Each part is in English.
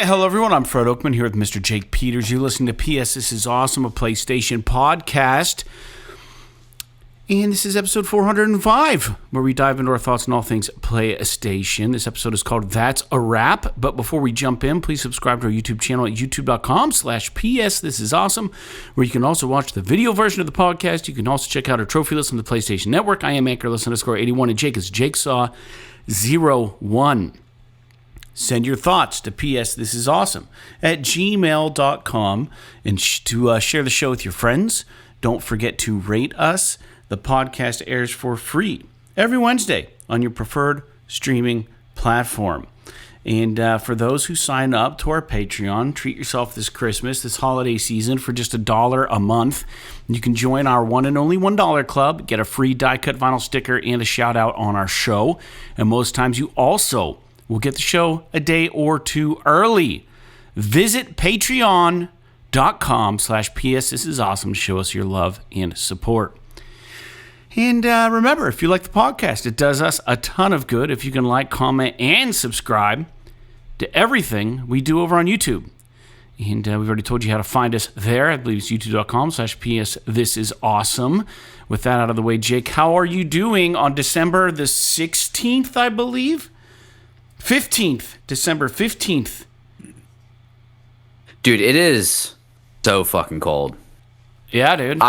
hello everyone. I'm Fred Oakman here with Mr. Jake Peters. You're listening to PS This Is Awesome, a PlayStation podcast. And this is episode 405, where we dive into our thoughts on all things PlayStation. This episode is called That's a Wrap. But before we jump in, please subscribe to our YouTube channel at youtube.com/PS This Is Awesome, where you can also watch the video version of the podcast. You can also check out our trophy list on the PlayStation Network. I am Anchorless_81, and Jake is JakeSaw01. Send your thoughts to psthisisawesome at gmail.com and to share the show with your friends. Don't forget to rate us. The podcast airs for free every Wednesday on your preferred streaming platform. And for those who sign up to our Patreon, treat yourself this Christmas, this holiday season, for just $1 a month. You can join our one and only $1 club, get a free die-cut vinyl sticker, and a shout-out on our show. And most times you also will get the show a day or two early. Visit patreon.com/PS This Is Awesome to show us your love and support. And remember, if you like the podcast, it does us a ton of good if you can like, comment, and subscribe to everything we do over on YouTube. And we've already told you how to find us there. I believe it's youtube.com/PS This Is Awesome. With that out of the way, Jake, how are you doing on December the 16th, I believe? 15th, December 15th. Dude, it is so fucking cold. Yeah, dude.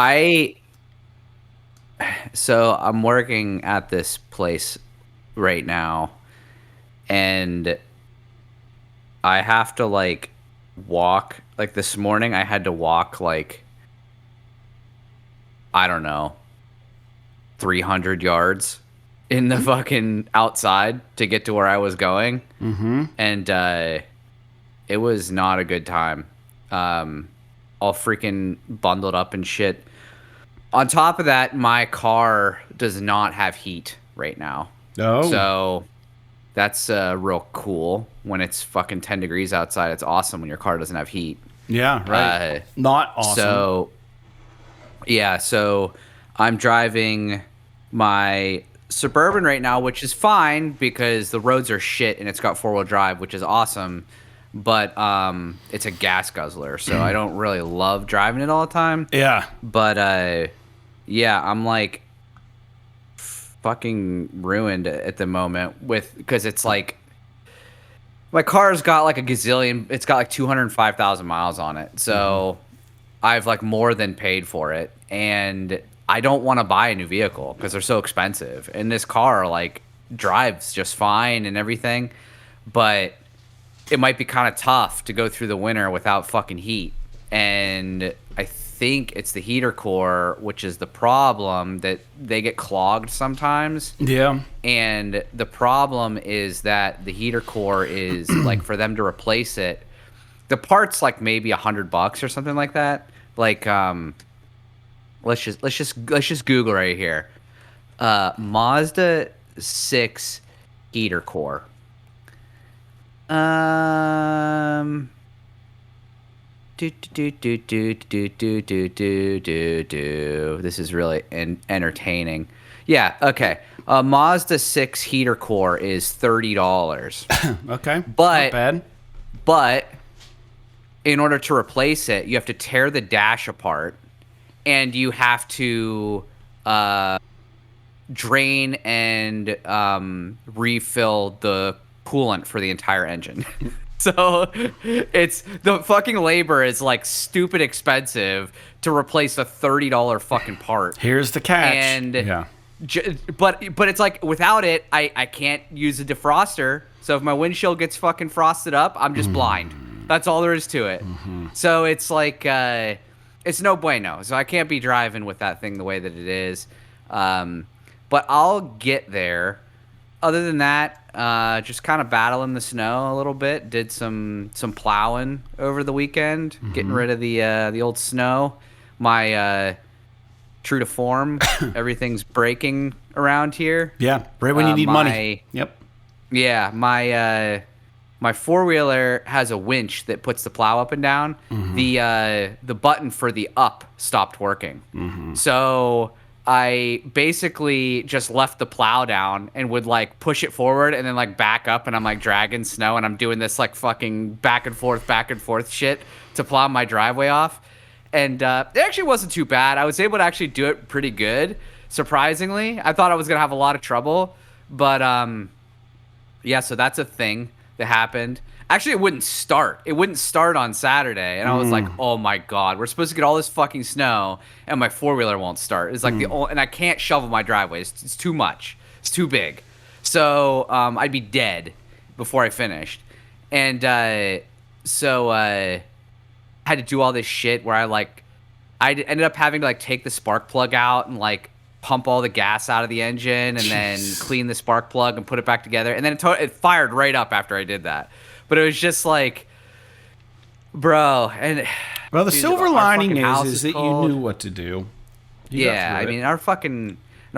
So I'm working at this place right now, and I have to walk. Like this morning, I had to walk I don't know, 300 yards in the fucking outside to get to where I was going. Mm-hmm. And it was not a good time. All freaking bundled up and shit. On top of that, my car does not have heat right now. Oh. So that's real cool. When it's fucking 10 degrees outside, it's awesome when your car doesn't have heat. Yeah, right. Not awesome. So I'm driving my Suburban right now, which is fine because the roads are shit and it's got four-wheel drive, which is awesome. But it's a gas guzzler, so I don't really love driving it all the time. Yeah. But yeah, I'm fucking ruined at the moment because it's my car's got a gazillion. It's got 205,000 miles on it, so I've more than paid for it, and I don't want to buy a new vehicle because they're so expensive. And this car drives just fine and everything, but it might be kind of tough to go through the winter without fucking heat. And I think it's the heater core, which is the problem, that they get clogged sometimes. Yeah. And the problem is that the heater core is for them to replace it, the part's maybe $100 or something like that. Let's just Google right here. Mazda 6 heater core. This is really entertaining. Yeah, okay. Mazda 6 heater core is $30. Okay. But not bad. But in order to replace it, you have to tear the dash apart, and you have to drain and refill the coolant for the entire engine. So it's the fucking labor is stupid expensive to replace a $30 fucking part. Here's the catch. And yeah. But it's without it, I can't use a defroster. So if my windshield gets fucking frosted up, I'm just blind. That's all there is to it. Mm-hmm. So it's it's no bueno. So I can't be driving with that thing the way that it is. But I'll get there. Other than that, just kind of battling the snow a little bit. Did some plowing over the weekend, getting rid of the old snow. My true to form, everything's breaking around here. Yeah, right when you need money. Yep. Yeah, my four-wheeler has a winch that puts the plow up and down. Mm-hmm. The button for the up stopped working. Mm-hmm. So I basically just left the plow down and would like push it forward and then like back up, and I'm like dragging snow, and I'm doing this like fucking back and forth shit to plow my driveway off. And it actually wasn't too bad. I was able to actually do it pretty good, surprisingly. I thought I was gonna have a lot of trouble, but yeah. So that's a thing that happened. Actually, it wouldn't start. It wouldn't start on Saturday, and I was like, "Oh my god, we're supposed to get all this fucking snow, and my 4-wheeler won't start." It's like and I can't shovel my driveway. It's too much. It's too big. So I'd be dead before I finished, and so I had to do all this shit where I ended up having to like take the spark plug out and like pump all the gas out of the engine, and then clean the spark plug and put it back together, and then it fired right up after I did that. But it was just like, bro, and well, the dude, silver lining is that cold. you knew what to do. I mean, our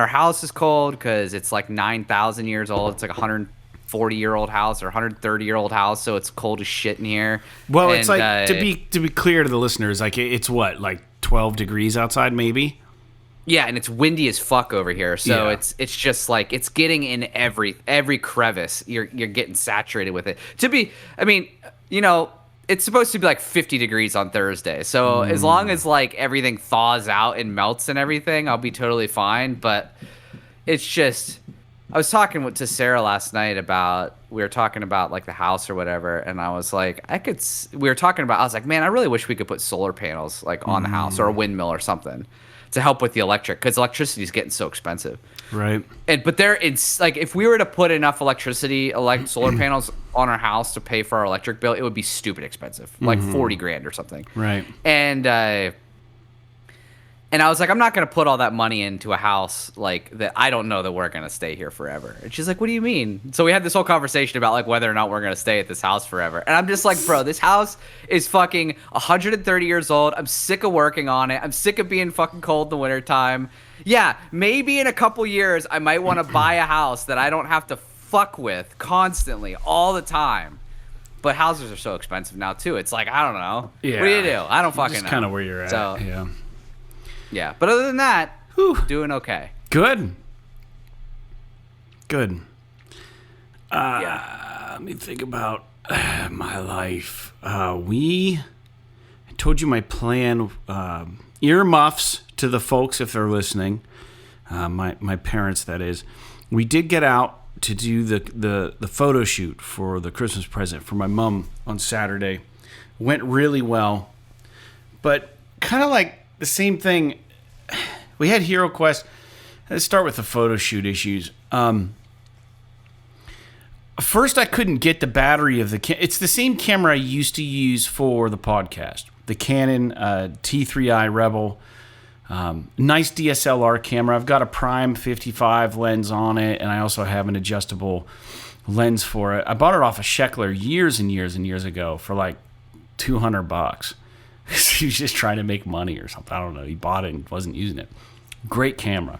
house is cold because it's like 9,000 years old. It's like a 140-year-old house or 130-year-old house, so it's cold as shit in here. Well, it's like to be clear to the listeners, like it's what, like 12 degrees outside, maybe. Yeah, and it's windy as fuck over here, so it's just like it's getting in every crevice. You're getting saturated with it. I mean, you know, it's supposed to be like 50 degrees on Thursday, so as long as like everything thaws out and melts and everything, I'll be totally fine. But it's just, I was talking to Sarah last night we were talking about like the house or whatever, and I was like, I was like, man, I really wish we could put solar panels like on the house or a windmill or something to help with the electric, because electricity is getting so expensive. Right. But it's like, if we were to put enough solar panels on our house to pay for our electric bill, it would be stupid expensive, like 40 grand or something. Right. And I was like, I'm not going to put all that money into a house like that. I don't know that we're going to stay here forever. And she's like, what do you mean? So we had this whole conversation about like whether or not we're going to stay at this house forever. And I'm just like, bro, this house is fucking 130 years old. I'm sick of working on it. I'm sick of being fucking cold in the wintertime. Yeah, maybe in a couple years, I might want to buy a house that I don't have to fuck with constantly all the time. But houses are so expensive now too. It's like, I don't know. Yeah. What do you do? I don't fucking know. That's kind of where you're at. So, yeah. Yeah, but other than that, doing okay. Good. Yeah. Let me think about my life. I told you my plan. Earmuffs to the folks if they're listening. My parents, that is. We did get out to do the photo shoot for the Christmas present for my mom on Saturday. Went really well, but kind of like the same thing. We had Hero Quest. Let's start with the photo shoot issues. First, I couldn't get the battery of the it's the same camera I used to use for the podcast, the Canon T3i Rebel. Nice DSLR camera. I've got a prime 55 lens on it, and I also have an adjustable lens for it. I bought it off of Sheckler years and years and years ago for like $200. He was just trying to make money or something. I don't know. He bought it and wasn't using it. Great camera.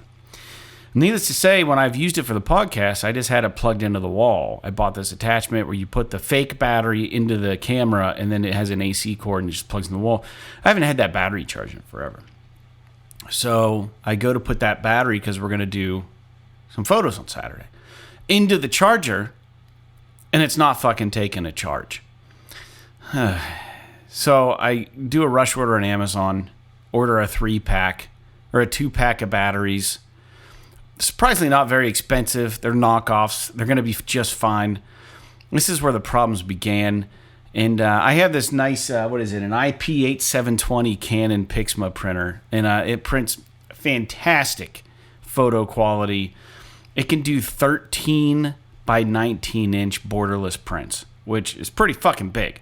Needless to say, when I've used it for the podcast, I just had it plugged into the wall. I bought this attachment where you put the fake battery into the camera, and then it has an AC cord and it just plugs in the wall. I haven't had that battery charging forever. So I go to put that battery, because we're going to do some photos on Saturday, into the charger, and it's not fucking taking a charge. So I do a rush order on Amazon, order a 3-pack or a 2-pack of batteries. Surprisingly not very expensive. They're knockoffs. They're going to be just fine. This is where the problems began. And I have this nice, an IP8720 Canon Pixma printer. And it prints fantastic photo quality. It can do 13 by 19 inch borderless prints, which is pretty fucking big.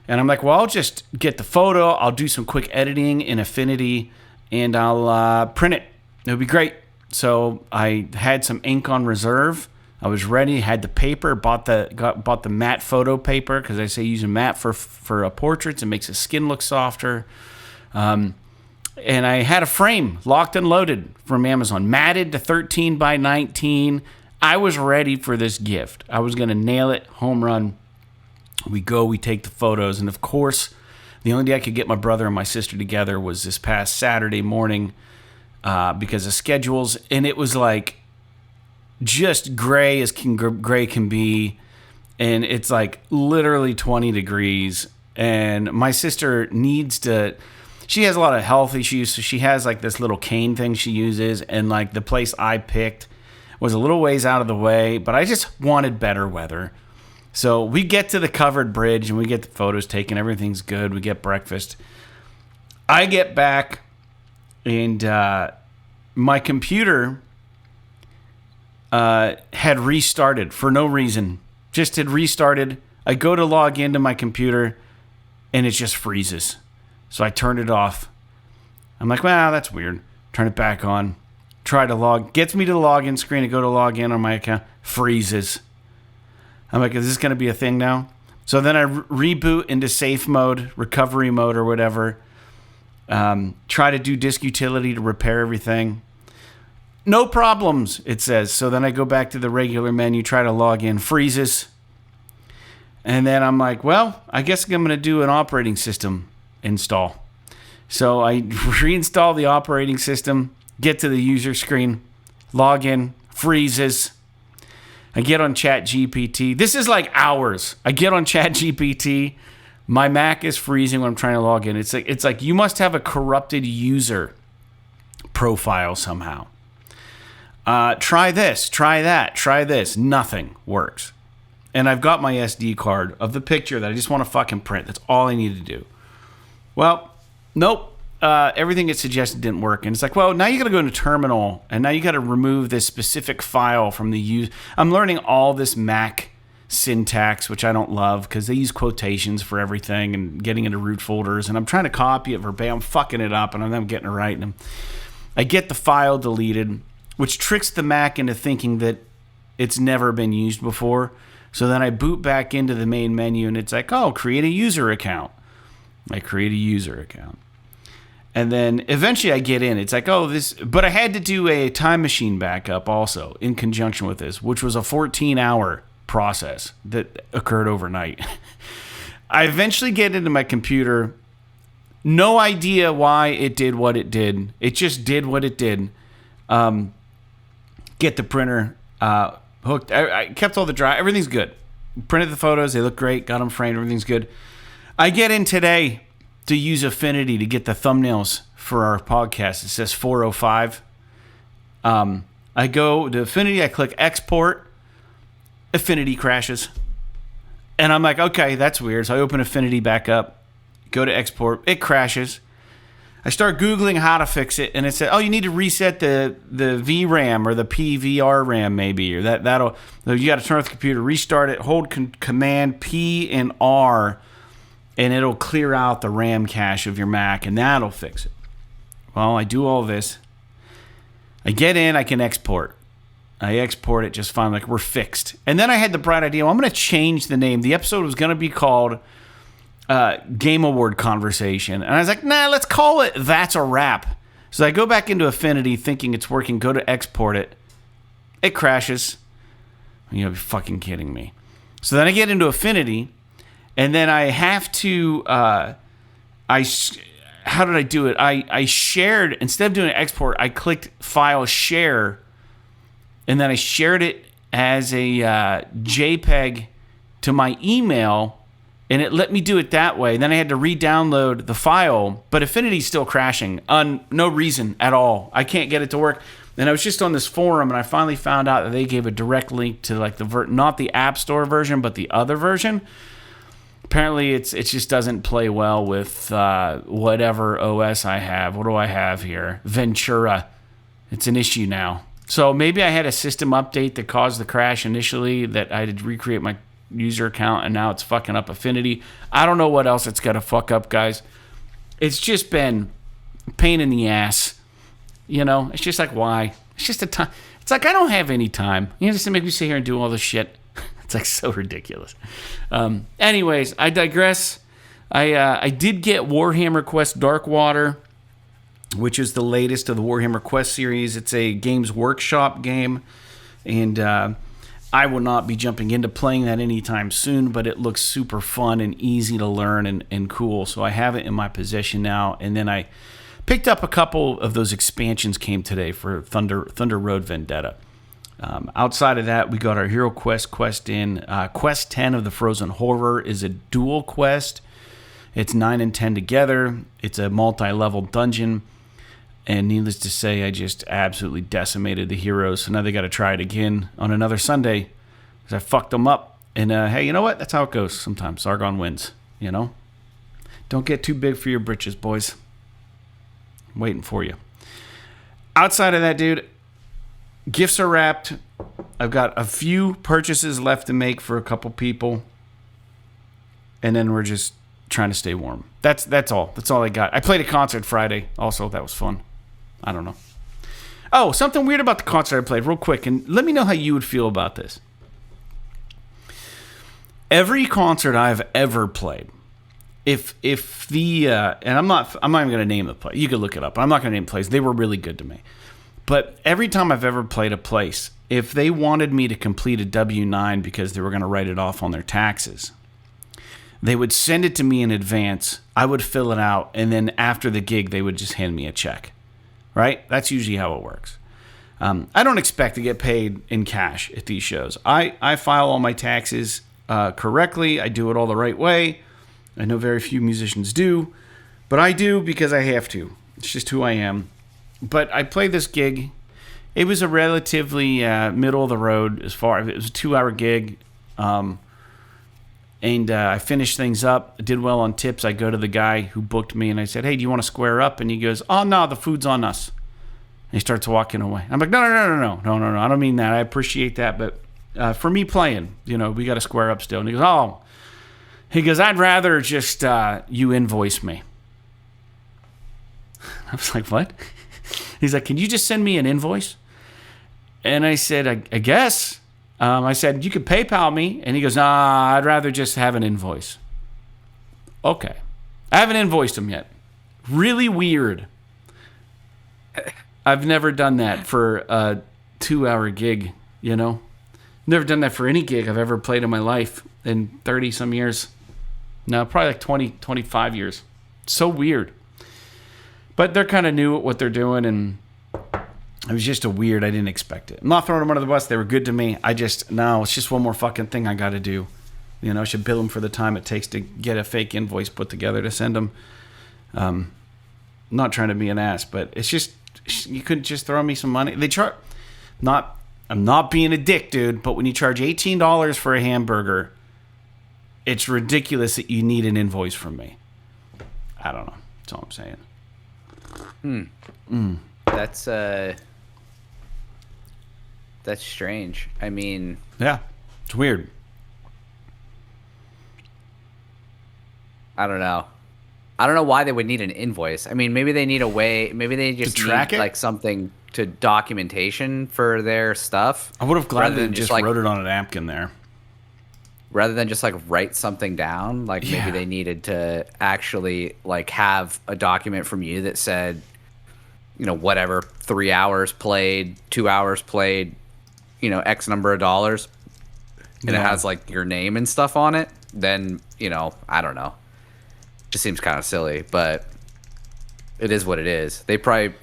And I'm like, well, I'll just get the photo. I'll do some quick editing in Affinity, and I'll print it. It'll be great. So I had some ink on reserve. I was ready. Had the paper. Bought the matte photo paper, because I say using matte for portraits. It makes the skin look softer. And I had a frame locked and loaded from Amazon, matted to 13 by 19. I was ready for this gift. I was going to nail it, home run. We take the photos, and of course, the only day I could get my brother and my sister together was this past Saturday morning. because of schedules, and it was like just gray as gray can be, and it's like literally 20 degrees. And my sister needs to. She has a lot of health issues, so she has like this little cane thing she uses, and like the place I picked was a little ways out of the way, but I just wanted better weather. So we get to the covered bridge and we get the photos taken. Everything's good. We get breakfast. I get back and my computer had restarted for no reason. Just had restarted. I go to log into my computer and it just freezes. So I turned it off. I'm like, well, that's weird. Turn it back on. Try to log. Gets me to the login screen. I go to log in on my account. Freezes. I'm like, is this going to be a thing now? So then I reboot into safe mode, recovery mode, or whatever. Try to do disk utility to repair everything. No problems, it says. So then I go back to the regular menu, try to log in. Freezes. And then I'm like, well, I guess I'm going to do an operating system install. So I reinstall the operating system, get to the user screen, log in, freezes. I get on ChatGPT. This is like hours. I get on ChatGPT. My Mac is freezing when I'm trying to log in. It's like you must have a corrupted user profile somehow. Try this, try that, try this. Nothing works. And I've got my SD card of the picture that I just want to fucking print. That's all I need to do. Well, nope. Everything it suggested didn't work. And it's like, well, now you got to go into terminal, and now you got to remove this specific file from the use. I'm learning all this Mac syntax, which I don't love because they use quotations for everything and getting into root folders. And I'm trying to copy it verbatim, I'm fucking it up, and I'm getting it right. And I get the file deleted, which tricks the Mac into thinking that it's never been used before. So then I boot back into the main menu, and it's like, oh, create a user account. I create a user account. And then eventually I get in. It's like, oh, this... But I had to do a time machine backup also in conjunction with this, which was a 14-hour process that occurred overnight. I eventually get into my computer. No idea why it did what it did. It just did what it did. Get the printer hooked. I kept all the drive. Everything's good. Printed the photos. They look great. Got them framed. Everything's good. I get in today to use Affinity to get the thumbnails for our podcast. It says 405. I go to Affinity. I click export. Affinity crashes. And I'm like, okay, that's weird. So I open Affinity back up. Go to export. It crashes. I start Googling how to fix it, and it said, oh, you need to reset the VRAM or the PVR RAM maybe, or that'll you got to turn off the computer, restart it, hold Command P and R, and it'll clear out the RAM cache of your Mac, and that'll fix it. Well, I do all this. I get in, I can export. I export it just fine, like we're fixed. And then I had the bright idea, well, I'm going to change the name. The episode was going to be called Game Award Conversation. And I was like, nah, let's call it That's a Wrap. So I go back into Affinity thinking it's working, go to export it. It crashes. You'll be fucking kidding me. So then I get into Affinity, and then I have to, how did I do it? I shared, instead of doing an export, I clicked File Share, and then I shared it as a JPEG to my email, and it let me do it that way. Then I had to re-download the file, but Affinity's still crashing on no reason at all. I can't get it to work. And I was just on this forum, and I finally found out that they gave a direct link to like not the App Store version, but the other version. Apparently, it just doesn't play well with whatever OS I have. What do I have here? Ventura. It's an issue now. So maybe I had a system update that caused the crash initially, that I had to recreate my user account, and now it's fucking up Affinity. I don't know what else it's got to fuck up, guys. It's just been a pain in the ass. You know, it's just like, why? It's just a time. It's like I don't have any time. You know, just to make me sit here and do all this shit. It's like so ridiculous. Anyways, I digress. I did get Warhammer Quest Darkwater, which is the latest of the Warhammer Quest series. It's a Games Workshop game, and I will not be jumping into playing that anytime soon, but it looks super fun and easy to learn and cool. So I have it in my possession now, and then I Picked up a couple of those expansions came today for Thunder Road Vendetta. Outside of that, we got our Hero Quest in. Quest 10 of the Frozen Horror is a dual quest. It's 9 and 10 together. It's a multi-level dungeon. And needless to say, I just absolutely decimated the heroes. So now they got to try it again on another Sunday because I fucked them up. And hey, you know what? That's how it goes sometimes. Sargon wins, you know? Don't get too big for your britches, boys. I'm waiting for you. Outside of that, dude, gifts are wrapped. I've got a few purchases left to make for a couple people. And then we're just trying to stay warm. That's all. That's all I got. I played a concert Friday. Also, that was fun. I don't know. Oh, something weird about the concert I played real quick. And let me know how you would feel about this. Every concert I've ever played, if the and I'm not even going to name the place. You can look it up. I'm not going to name the place. They were really good to me. But every time I've ever played a place, if they wanted me to complete a W-9 because they were going to write it off on their taxes, they would send it to me in advance. I would fill it out, and then after the gig, they would just hand me a check. Right? That's usually how it works. I don't expect to get paid in cash at these shows. I file all my taxes correctly. I do it all the right way. I know very few musicians do, but I do because I have to. It's just who I am. But I played this gig. It was a relatively middle of the road as far as it was a 2-hour gig. And I finished things up. I did well on tips. I go to the guy who booked me and I said, "Hey, do you want to square up?" And he goes, "Oh, no, the food's on us." And he starts walking away. I'm like, no. I don't mean that. I appreciate that. But for me playing, we got to square up still. And he goes, "I'd rather just you invoice me." I was like, "What?" He's like, "Can you just send me an invoice?" And I said, I guess. I said, "You could PayPal me." And he goes, "Nah, I'd rather just have an invoice." Okay. I haven't invoiced him yet. Really weird. I've never done that for a 2-hour gig, Never done that for any gig I've ever played in my life in 30-some years. No, probably like 20, 25 years. So weird. But they're kind of new at what they're doing, and it was just I didn't expect it. I'm not throwing them under the bus. They were good to me. It's just one more fucking thing I got to do. I should bill them for the time it takes to get a fake invoice put together to send them. I'm not trying to be an ass, but it's just, you couldn't just throw me some money. They charge, I'm not being a dick, dude, but when you charge $18 for a hamburger, it's ridiculous that you need an invoice from me. I don't know. That's all I'm saying. That's strange. I mean, yeah, it's weird. I don't know. I don't know why they would need an invoice. I mean, maybe they need a way. Maybe they just track need it? like something to documentation for their stuff. I would have gladly than just like, wrote it on a napkin there. Rather than just like write something down. Like maybe they needed to actually like have a document from you that said, whatever, 3 hours played, 2 hours played, X number of dollars, and it has like your name and stuff on it. Then I don't know. Just seems kind of silly, but it is what it is. They probably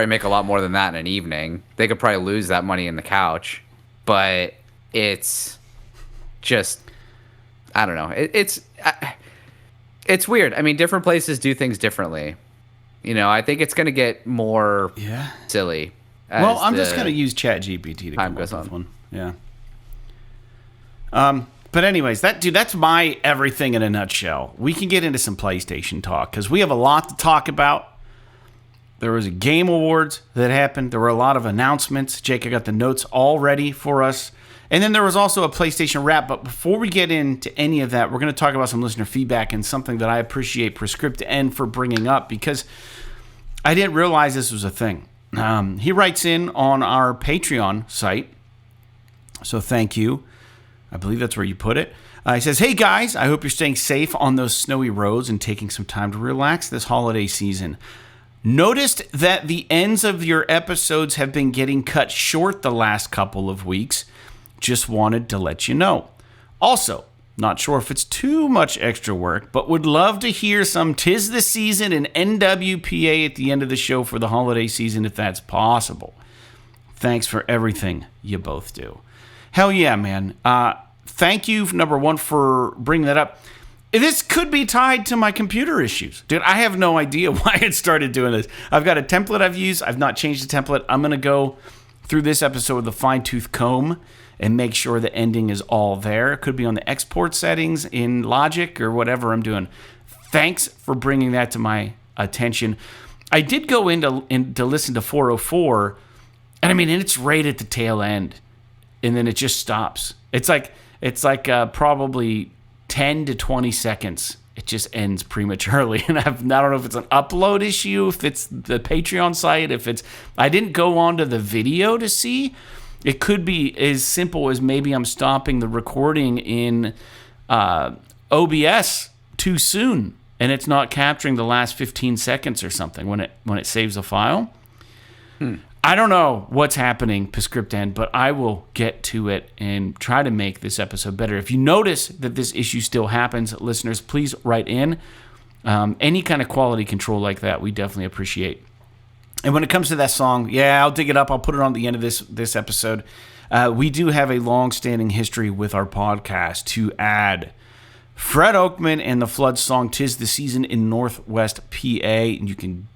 make a lot more than that in an evening. They could probably lose that money in the couch, but it's just, I don't know. It's weird. I mean, different places do things differently. I think it's going to get more silly. Well, I'm just going to use ChatGPT to come up with one. Yeah. But anyways, that's my everything in a nutshell. We can get into some PlayStation talk because we have a lot to talk about. There was a Game Awards that happened. There were a lot of announcements. Jake, I got the notes all ready for us. And then there was also a PlayStation wrap. But before we get into any of that, we're going to talk about some listener feedback and something that I appreciate Prescript N for bringing up because I didn't realize this was a thing. He writes in on our Patreon site. So thank you. I believe that's where you put it. He says, "Hey guys, I hope you're staying safe on those snowy roads and taking some time to relax this holiday season. Noticed that the ends of your episodes have been getting cut short the last couple of weeks. Just wanted to let you know. Also, Not sure if it's too much extra work, but would love to hear some 'Tis the Season and NWPA at the end of the show for the holiday season if that's possible. Thanks for everything you both do. Hell yeah, man. Thank you, number one, for bringing that up. This could be tied to my computer issues. Dude, I have no idea why it started doing this. I've got a template I've used. I've not changed the template. I'm going to go through this episode with a fine-tooth comb and make sure the ending is all there. It could be on the export settings in Logic or whatever I'm doing. Thanks for bringing that to my attention. I did go in to listen to 404, and I mean, it's right at the tail end, and then it just stops. It's like probably 10 to 20 seconds. It just ends prematurely, and I don't know if it's an upload issue, if it's the Patreon site, I didn't go onto the video to see. It could be as simple as maybe I'm stopping the recording in OBS too soon, and it's not capturing the last 15 seconds or something when it saves a file. I don't know what's happening, Postscriptend, but I will get to it and try to make this episode better. If you notice that this issue still happens, listeners, please write in. Any kind of quality control like that, we definitely appreciate. And when it comes to that song, yeah, I'll dig it up. I'll put it on the end of this episode. We do have a long-standing history with our podcast to add Fred Oakman and the Flood song "'Tis the Season" in Northwest PA. And you can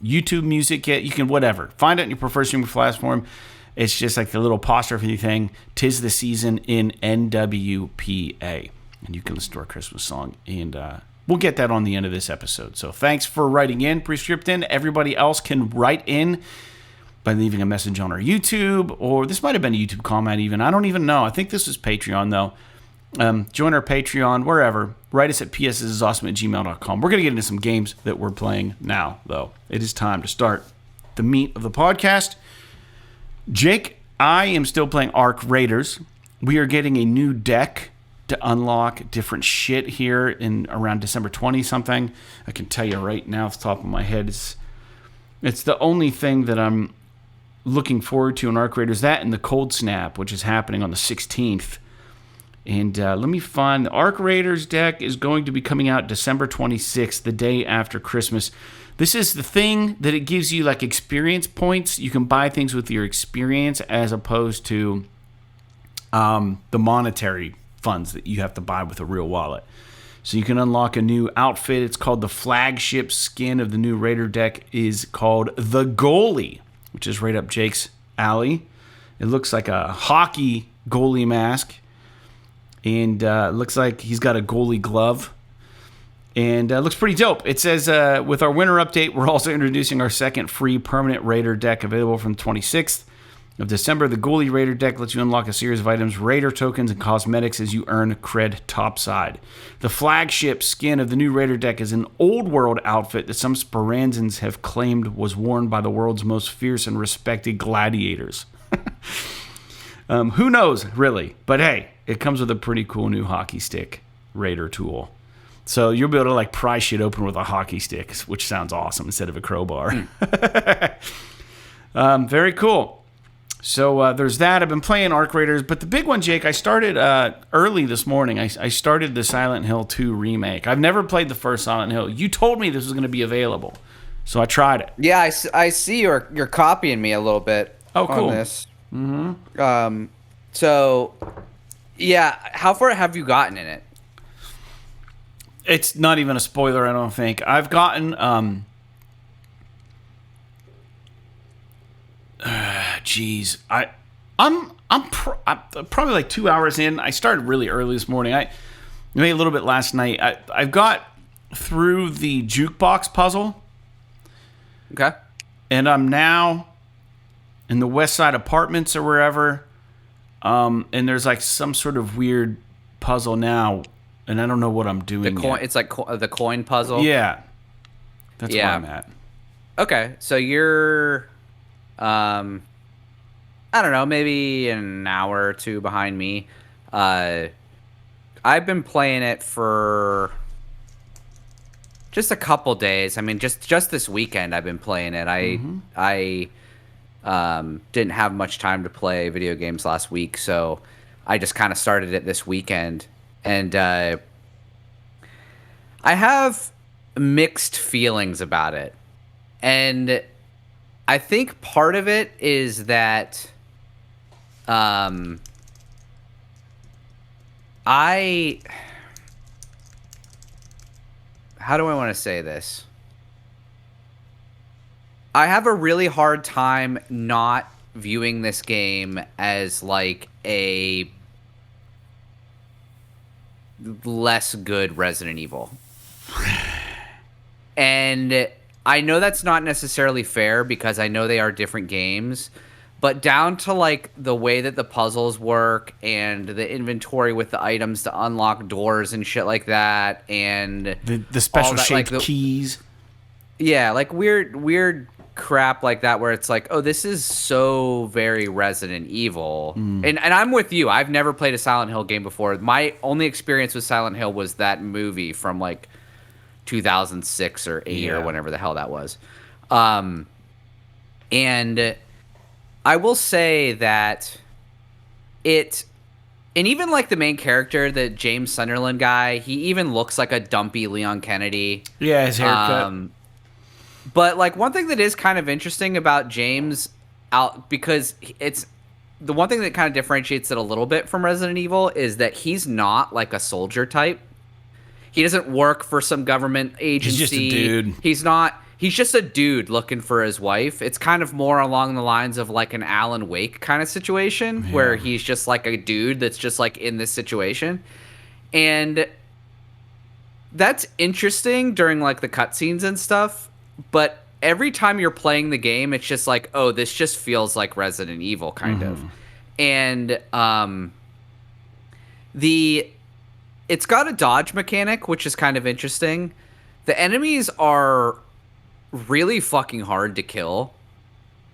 YouTube music it. You can whatever. Find it in your preferred streaming platform. It's just like the little apostrophe thing. "'Tis the Season" in NWPA. And you can listen to our Christmas song. And we'll get that on the end of this episode. So thanks for writing in, Prescriptin. Everybody else can write in by leaving a message on our YouTube, or this might have been a YouTube comment even. I don't even know. I think this is Patreon, though. Join our Patreon, wherever. Write us at pssisawesome@gmail.com. We're going to get into some games that we're playing now, though. It is time to start the meat of the podcast. Jake, I am still playing Arc Raiders. We are getting a new deck to unlock different shit here in around December 20-something. I can tell you right now off the top of my head, it's the only thing that I'm looking forward to in Arc Raiders. That and the Cold Snap, which is happening on the 16th. And let me find the Arc Raiders deck is going to be coming out December 26th, the day after Christmas. This is the thing that it gives you like experience points. You can buy things with your experience as opposed to the monetary funds that you have to buy with a real wallet. So you can unlock a new outfit. It's called the flagship skin of the new Raider deck is called the Goalie, which is right up Jake's alley. It looks like a hockey goalie mask. And it looks like he's got a goalie glove. And looks pretty dope. It says, with our winter update, we're also introducing our second free permanent Raider deck available from the 26th of December. The Goalie Raider deck lets you unlock a series of items, Raider tokens, and cosmetics as you earn cred topside. The flagship skin of the new Raider deck is an old world outfit that some Speranzans have claimed was worn by the world's most fierce and respected gladiators. Who knows, really? But hey, it comes with a pretty cool new hockey stick Raider tool. So you'll be able to like pry shit open with a hockey stick, which sounds awesome instead of a crowbar. Very cool. So there's that. I've been playing Arc Raiders, but the big one, Jake, I started early this morning. I started the Silent Hill 2 remake. I've never played the first Silent Hill. You told me this was going to be available, so I tried it. Yeah, I see you're copying me a little bit. Oh, cool. On this. Mm-hmm. So, yeah, how far have you gotten in it? It's not even a spoiler, I don't think. I've gotten I'm probably like 2 hours in. I started really early this morning. I made a little bit last night. I've got through the jukebox puzzle. Okay. And I'm now in the West Side Apartments or wherever. And there's like some sort of weird puzzle now, and I don't know what I'm doing. It's like the coin puzzle. Yeah. That's where I'm at. Okay, so you're I don't know, maybe an hour or two behind me. I've been playing it for just a couple days. I mean, just this weekend I've been playing it. I didn't have much time to play video games last week, so I just kind of started it this weekend, and I have mixed feelings about it. And I think part of it is that how do I want to say this? I have a really hard time not viewing this game as like a less good Resident Evil. And I know that's not necessarily fair because I know they are different games, but down to like the way that the puzzles work and the inventory with the items to unlock doors and shit like that, and the special that, shaped like, keys. Yeah, like weird crap like that where it's like, oh, this is so very Resident Evil. And I'm with you. I've never played a Silent Hill game before. My only experience with Silent Hill was that movie from like 2006 or 8 or whenever the hell that was. And I will say that and even like the main character, the James Sunderland guy, he even looks like a dumpy Leon Kennedy. Yeah, his haircut. But like one thing that is kind of interesting about James, because it's the one thing that kind of differentiates it a little bit from Resident Evil is that he's not like a soldier type. He doesn't work for some government agency. He's just a dude. He's just a dude looking for his wife. It's kind of more along the lines of like an Alan Wake kind of situation where he's just like a dude that's just like in this situation. And that's interesting during like the cutscenes and stuff. But every time you're playing the game, it's just like, oh, this just feels like Resident Evil kind of. And it's got a dodge mechanic, which is kind of interesting. The enemies are really fucking hard to kill,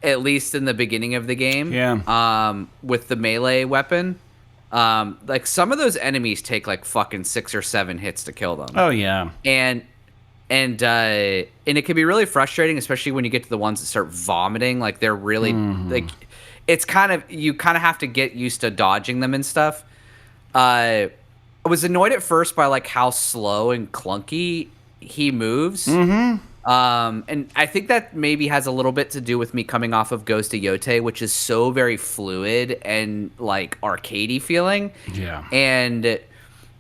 at least in the beginning of the game. Yeah. With the melee weapon. Like some of those enemies take like fucking 6 or 7 hits to kill them. Oh yeah. And it can be really frustrating, especially when you get to the ones that start vomiting. Like they're really like, it's kind of, you kind of have to get used to dodging them and stuff. I was annoyed at first by like how slow and clunky he moves. And I think that maybe has a little bit to do with me coming off of Ghost of Yotei, which is so very fluid and like arcadey feeling. Yeah. And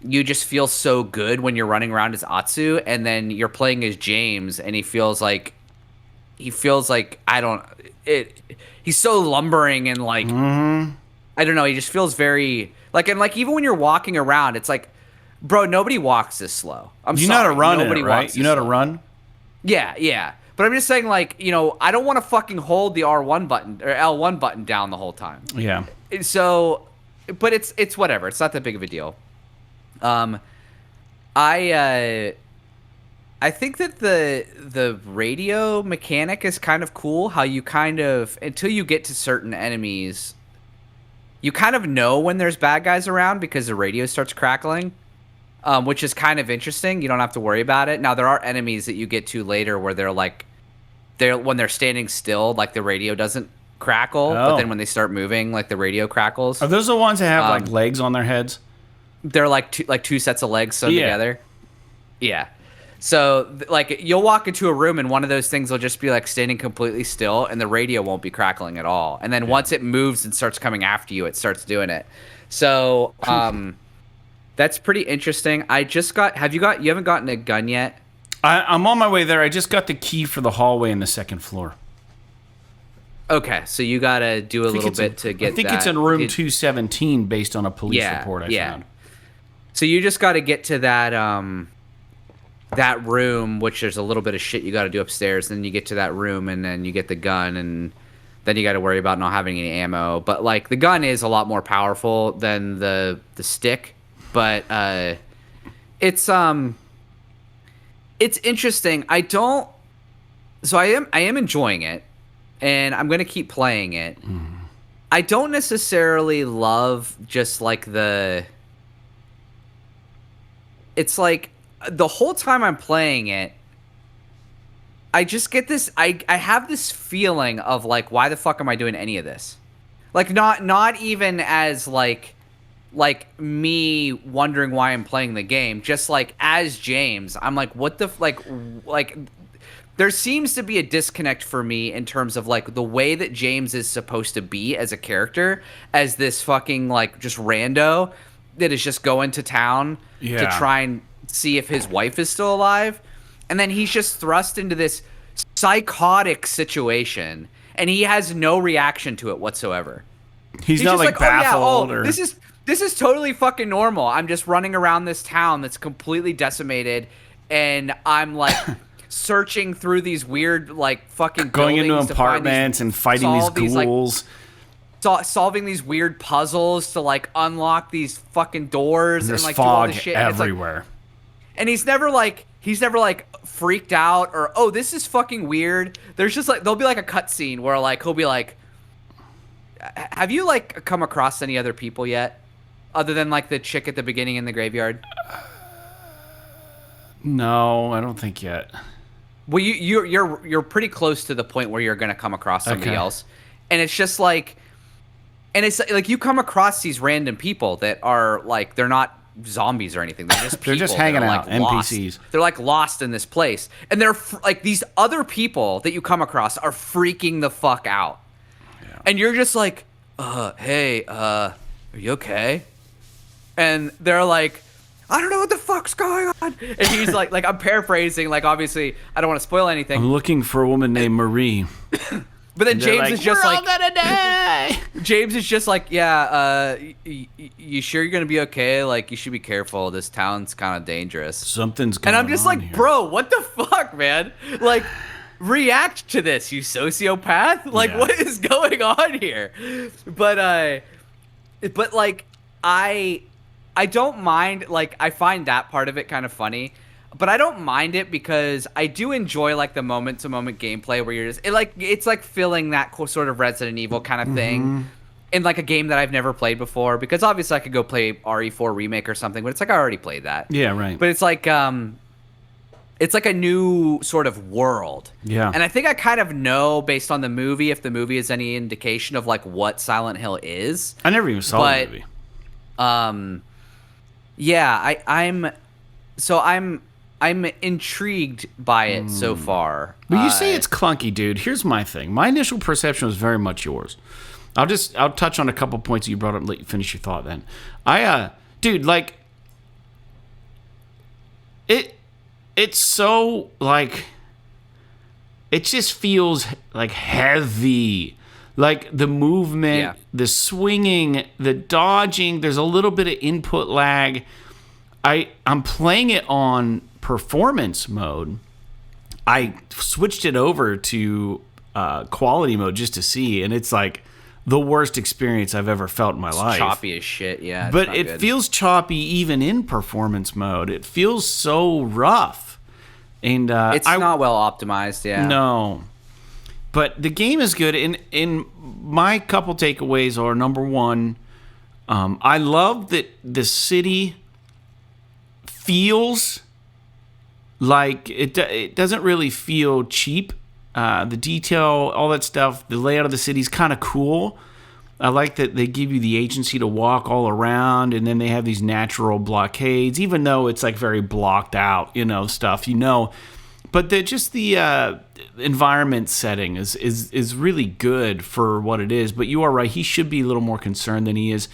you just feel so good when you're running around as Atsu, and then you're playing as James, and he feels like he's so lumbering and like I don't know, he just feels very like, and like even when you're walking around, it's like, bro, nobody walks this slow. You know how to run in it, right? You know how to run? Yeah. But I'm just saying, like, you know, I don't want to fucking hold the R1 button or L1 button down the whole time. Yeah. So, but it's whatever. It's not that big of a deal. I think that the radio mechanic is kind of cool. How you kind of, until you get to certain enemies, you kind of know when there's bad guys around because the radio starts crackling, which is kind of interesting. You don't have to worry about it. Now there are enemies that you get to later where when they're standing still, like the radio doesn't crackle, but then when they start moving, like the radio crackles. Are those the ones that have like legs on their heads? They're like two sets of legs sewn together. Yeah. So like you'll walk into a room and one of those things will just be like standing completely still and the radio won't be crackling at all. And then once it moves and starts coming after you, it starts doing it. So that's pretty interesting. You haven't gotten a gun yet? I'm on my way there. I just got the key for the hallway in the second floor. Okay, so you gotta do a little bit to get that. I think it's in room 217 based on a police report I found. So you just got to get to that room, which there's a little bit of shit you got to do upstairs. Then you get to that room, and then you get the gun, and then you got to worry about not having any ammo. But like the gun is a lot more powerful than the stick. But it's interesting. I am enjoying it, and I'm gonna keep playing it. I don't necessarily love just like it's like the whole time I'm playing it, I just get this, I have this feeling of like, why the fuck am I doing any of this? Like not even as like like me wondering why I'm playing the game. Just like as James, I'm like, what the like there seems to be a disconnect for me in terms of like the way that James is supposed to be as a character, as this fucking like just rando that is just going to town to try and see if his wife is still alive. And then he's just thrust into this psychotic situation and he has no reaction to it whatsoever. He's not like baffled or... This is totally fucking normal. I'm just running around this town that's completely decimated and I'm like searching through these weird like fucking going into apartments and fighting these ghouls. Solving these weird puzzles to like unlock these fucking doors and like fog do all this shit everywhere. And he's never like freaked out or, oh, this is fucking weird. There's just like, there'll be like a cutscene where like he'll be like, have you like come across any other people yet, other than like the chick at the beginning in the graveyard? No, I don't think yet. Well, you're pretty close to the point where you're gonna come across somebody else, and it's just like, and it's like you come across these random people that are like, they're not zombies or anything. They're just people. They're just hanging out, like NPCs. Lost. They're like lost in this place, and they're like these other people that you come across are freaking the fuck out, and you're just like, hey, are you okay? And they're like, I don't know what the fuck's going on. And he's like I'm paraphrasing, like obviously I don't want to spoil anything. I'm looking for a woman named Marie. But then James is just like, we're all gonna die. James is just like, yeah, you sure you're gonna be okay? Like, you should be careful. This town's kind of dangerous. Something's going on. And I'm just like, here. bro, what the fuck, man? Like, react to this, you sociopath. Like, what is going on here? But like, I don't mind. Like, I find that part of it kind of funny. But I don't mind it because I do enjoy like the moment-to-moment gameplay where you're just it's like feeling that sort of Resident Evil kind of thing in like a game that I've never played before. Because obviously I could go play RE4 Remake or something, but it's like I already played that. Yeah, right. But it's like a new sort of world. Yeah. And I think I kind of know based on the movie, if the movie is any indication of like what Silent Hill is. I never even saw the movie. Yeah, I'm intrigued by it so far. But you say it's clunky, dude. Here's my thing. My initial perception was very much yours. I'll touch on a couple points that you brought up. Let you finish your thought then. Dude, like, it's so, like, it just feels, like, heavy. Like, the movement, the swinging, the dodging, there's a little bit of input lag. I'm playing it on performance mode. I switched it over to quality mode just to see, and it's like the worst experience I've ever felt in my life. Choppy as shit, yeah. But it feels choppy even in performance mode. It feels so rough, and it's not well optimized. Yeah, no. But the game is good. In my couple takeaways are, number one, I love that the city feels like it doesn't really feel cheap. The detail, all that stuff, the layout of the city is kind of cool. I like that they give you the agency to walk all around, and then they have these natural blockades, even though it's like very blocked out, stuff, But the environment setting is really good for what it is. But you are right; he should be a little more concerned than he is.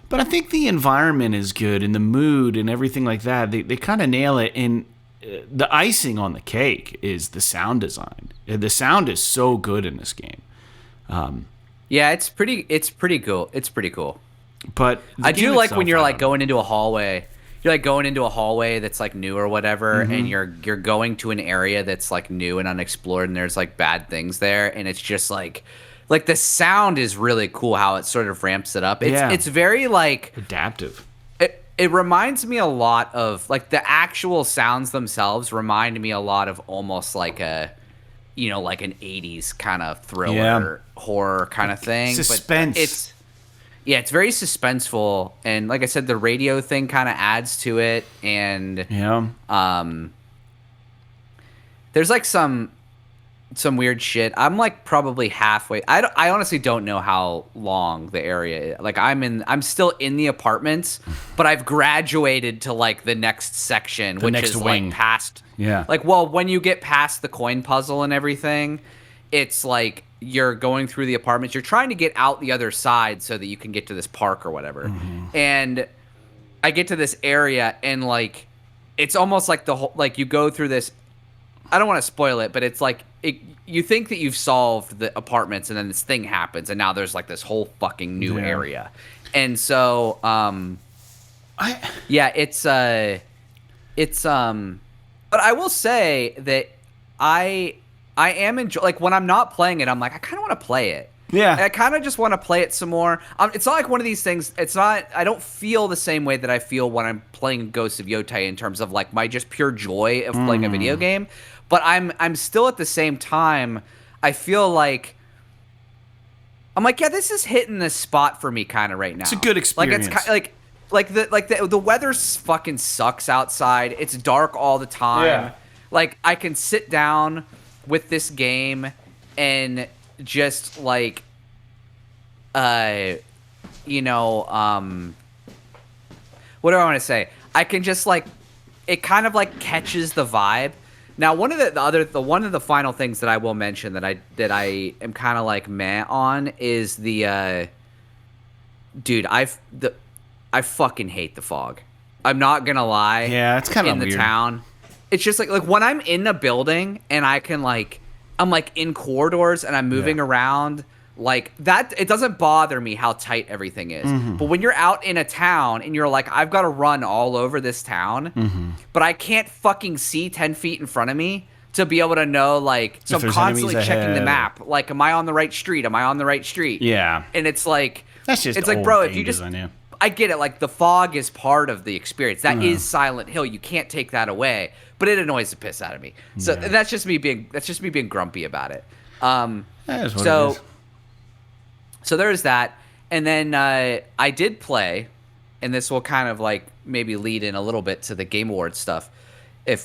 But I think the environment is good, and the mood and everything like that. They kind of nail it. And the icing on the cake is the sound design. The sound is so good in this game. Yeah, it's pretty cool. It's pretty cool. But I do like when you're like going into a hallway. You're like going into a hallway that's like new or whatever, and you're going to an area that's like new and unexplored, and there's like bad things there, and it's just like the sound is really cool how it sort of ramps it up. It's very like adaptive. It reminds me a lot of like the actual sounds themselves remind me a lot of almost like a like an 80s kind of thriller horror kind of thing. Suspense. But it's very suspenseful, and like I said, the radio thing kind of adds to it, and there's like some some weird shit. I'm like probably halfway. I honestly don't know how long the area is. Like I'm still in the apartments, but I've graduated to like the next section, which next is wing. like past. Yeah. Like, well, when you get past the coin puzzle and everything, it's like you're going through the apartments. You're trying to get out the other side so that you can get to this park or whatever. And I get to this area and like it's almost like the whole like you go through this. I don't want to spoil it, but it's like you think that you've solved the apartments, and then this thing happens, and now there's like this whole fucking new area, and so but I will say that I am enjoy like when I'm not playing it, I'm like I kind of want to play it. Yeah. I kind of just want to play it some more. It's not like one of these things. It's not. I don't feel the same way that I feel when I'm playing Ghosts of Yotei in terms of like my just pure joy of playing a video game. But I'm still at the same time. I feel like I'm like, yeah, this is hitting the spot for me kind of right now. It's a good experience. Like the weather fucking sucks outside. It's dark all the time. Yeah. Like I can sit down with this game and just like what do I want to say? I can just like it kind of like catches the vibe. Now, one of the final things that I will mention that I am kind of like meh on is the dude, I fucking hate the fog. I'm not gonna lie. Yeah, it's kind of in weird. The town. It's just like when I'm in a building and I can like I'm like in corridors and I'm moving around like that. It doesn't bother me how tight everything is. But when you're out in a town and you're like, I've got to run all over this town, but I can't fucking see 10 feet in front of me to be able to know, like, so I'm constantly checking the map. Like, am I on the right street? Am I on the right street? Yeah. And it's like, that's just it's like, old bro, game if you just, design, yeah. I get it. Like the fog is part of the experience. That is Silent Hill. You can't take that away. But it annoys the piss out of me. So that's just me being grumpy about it. That is what it is. So there's that. And then I did play, and this will kind of like maybe lead in a little bit to the Game Awards stuff.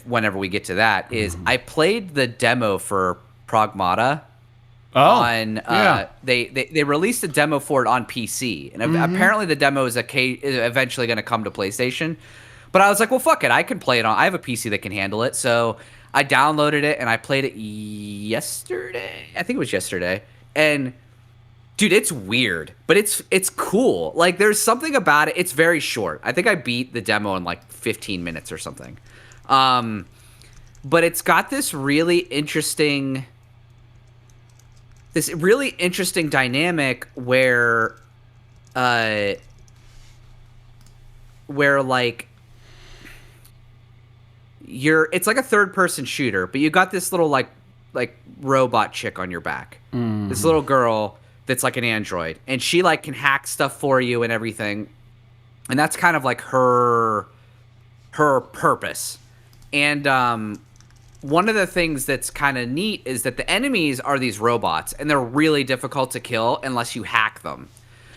Whenever we get to that, is I played the demo for Pragmata. They released a demo for it on PC, and apparently the demo is eventually going to come to PlayStation. But I was like, well, fuck it, I can play it on. I have a PC that can handle it, so I downloaded it and I played it yesterday. I think it was yesterday, and dude, it's weird, but it's cool. Like, there's something about it. It's very short. I think I beat the demo in like 15 minutes or something. But it's got this really interesting dynamic where like it's like a third person shooter, but you got this little like robot chick on your back. This little girl that's like an android, and she like can hack stuff for you and everything. And that's kind of like her purpose. And one of the things that's kind of neat is that the enemies are these robots, and they're really difficult to kill unless you hack them.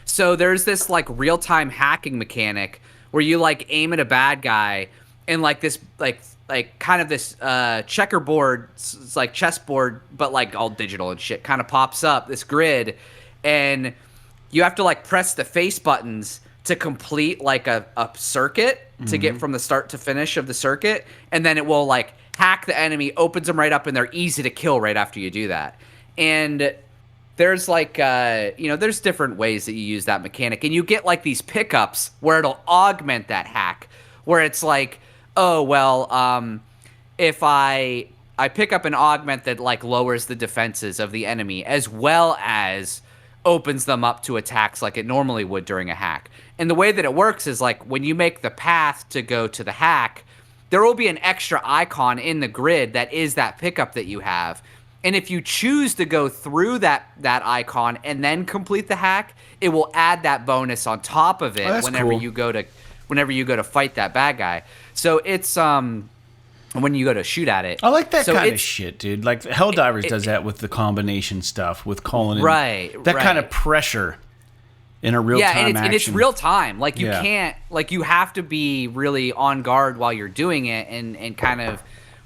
So there's this like real-time hacking mechanic where you like aim at a bad guy, and like this like kind of this checkerboard, it's like chessboard, but like all digital and shit, kind of pops up, this grid, and you have to like press the face buttons to complete like a circuit to get from the start to finish of the circuit, and then it will like hack the enemy, opens them right up, and they're easy to kill right after you do that. And there's like there's different ways that you use that mechanic, and you get like these pickups where it'll augment that hack, where it's like, oh well, if I pick up an augment that like lowers the defenses of the enemy as well as opens them up to attacks like it normally would during a hack. And the way that it works is like when you make the path to go to the hack, there will be an extra icon in the grid that is that pickup that you have. And if you choose to go through that icon and then complete the hack, it will add that bonus on top of it whenever you go to fight that bad guy. So it's when you go to shoot at it. I like that kind of shit, dude. Like Helldivers does that with the combination stuff, with calling in that kind of pressure in a real time action. And it's real time. Like you can't, like you have to be really on guard while you're doing it, and kind of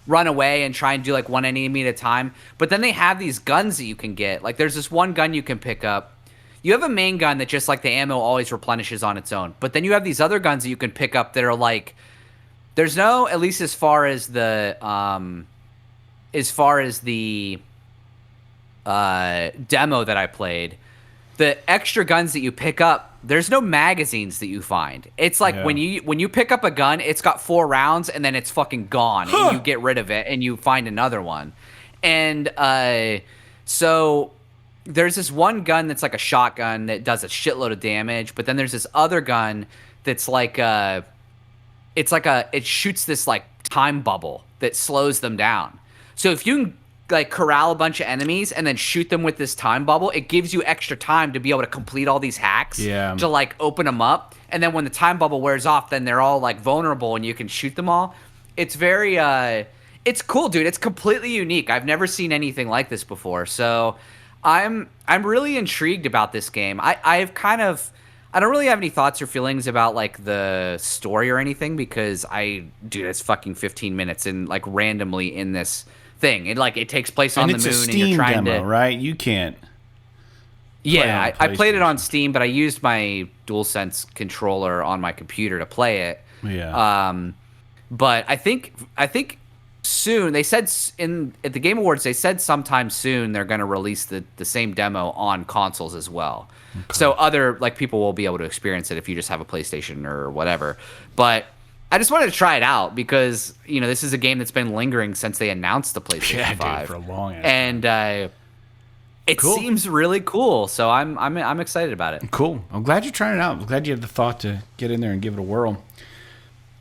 run away and try and do like one enemy at a time. But then they have these guns that you can get. Like there's this one gun you can pick up. You have a main gun that just like the ammo always replenishes on its own. But then you have these other guns that you can pick up that are like, there's no, at least as far as the demo that I played, the extra guns that you pick up, there's no magazines that you find. It's like when you pick up a gun, it's got 4 rounds and then it's fucking gone, and you get rid of it and you find another one. And so there's this one gun that's like a shotgun that does a shitload of damage, but then there's this other gun that's like it shoots this like time bubble that slows them down. So if you can like corral a bunch of enemies and then shoot them with this time bubble, it gives you extra time to be able to complete all these hacks to like open them up. And then when the time bubble wears off, then they're all like vulnerable and you can shoot them all. It's very it's cool, dude. It's completely unique. I've never seen anything like this before. So I'm really intrigued about this game. I don't really have any thoughts or feelings about like the story or anything, because it's fucking 15 minutes and like randomly in this thing. It takes place on the moon, and you're trying demo, to. Right? You can't. Yeah, I played it on Steam, but I used my DualSense controller on my computer to play it. Yeah. But I think soon, they said at the Game Awards, they said sometime soon they're going to release the same demo on consoles as well. Okay. So other like people will be able to experience it if you just have a PlayStation or whatever. But I just wanted to try it out because, this is a game that's been lingering since they announced the PlayStation 5. Dude, for a long time. And it seems really cool, so I'm excited about it. Cool. I'm glad you're trying it out. I'm glad you had the thought to get in there and give it a whirl.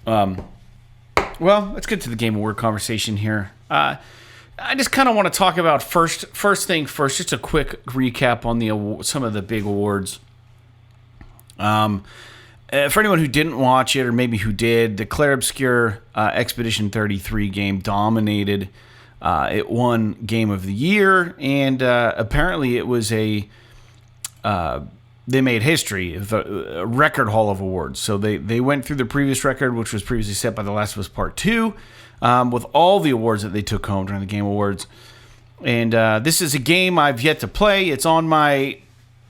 Well, let's get to the Game Award conversation here. I just kind of want to talk about first thing first, just a quick recap on some of the big awards. For anyone who didn't watch it, or maybe who did, the Clair Obscur Expedition 33 game dominated. It won Game of the Year, and apparently it was they made history, a record haul of awards. So they went through the previous record, which was previously set by The Last of Us Part 2, with all the awards that they took home during the Game Awards. And this is a game I've yet to play. It's on my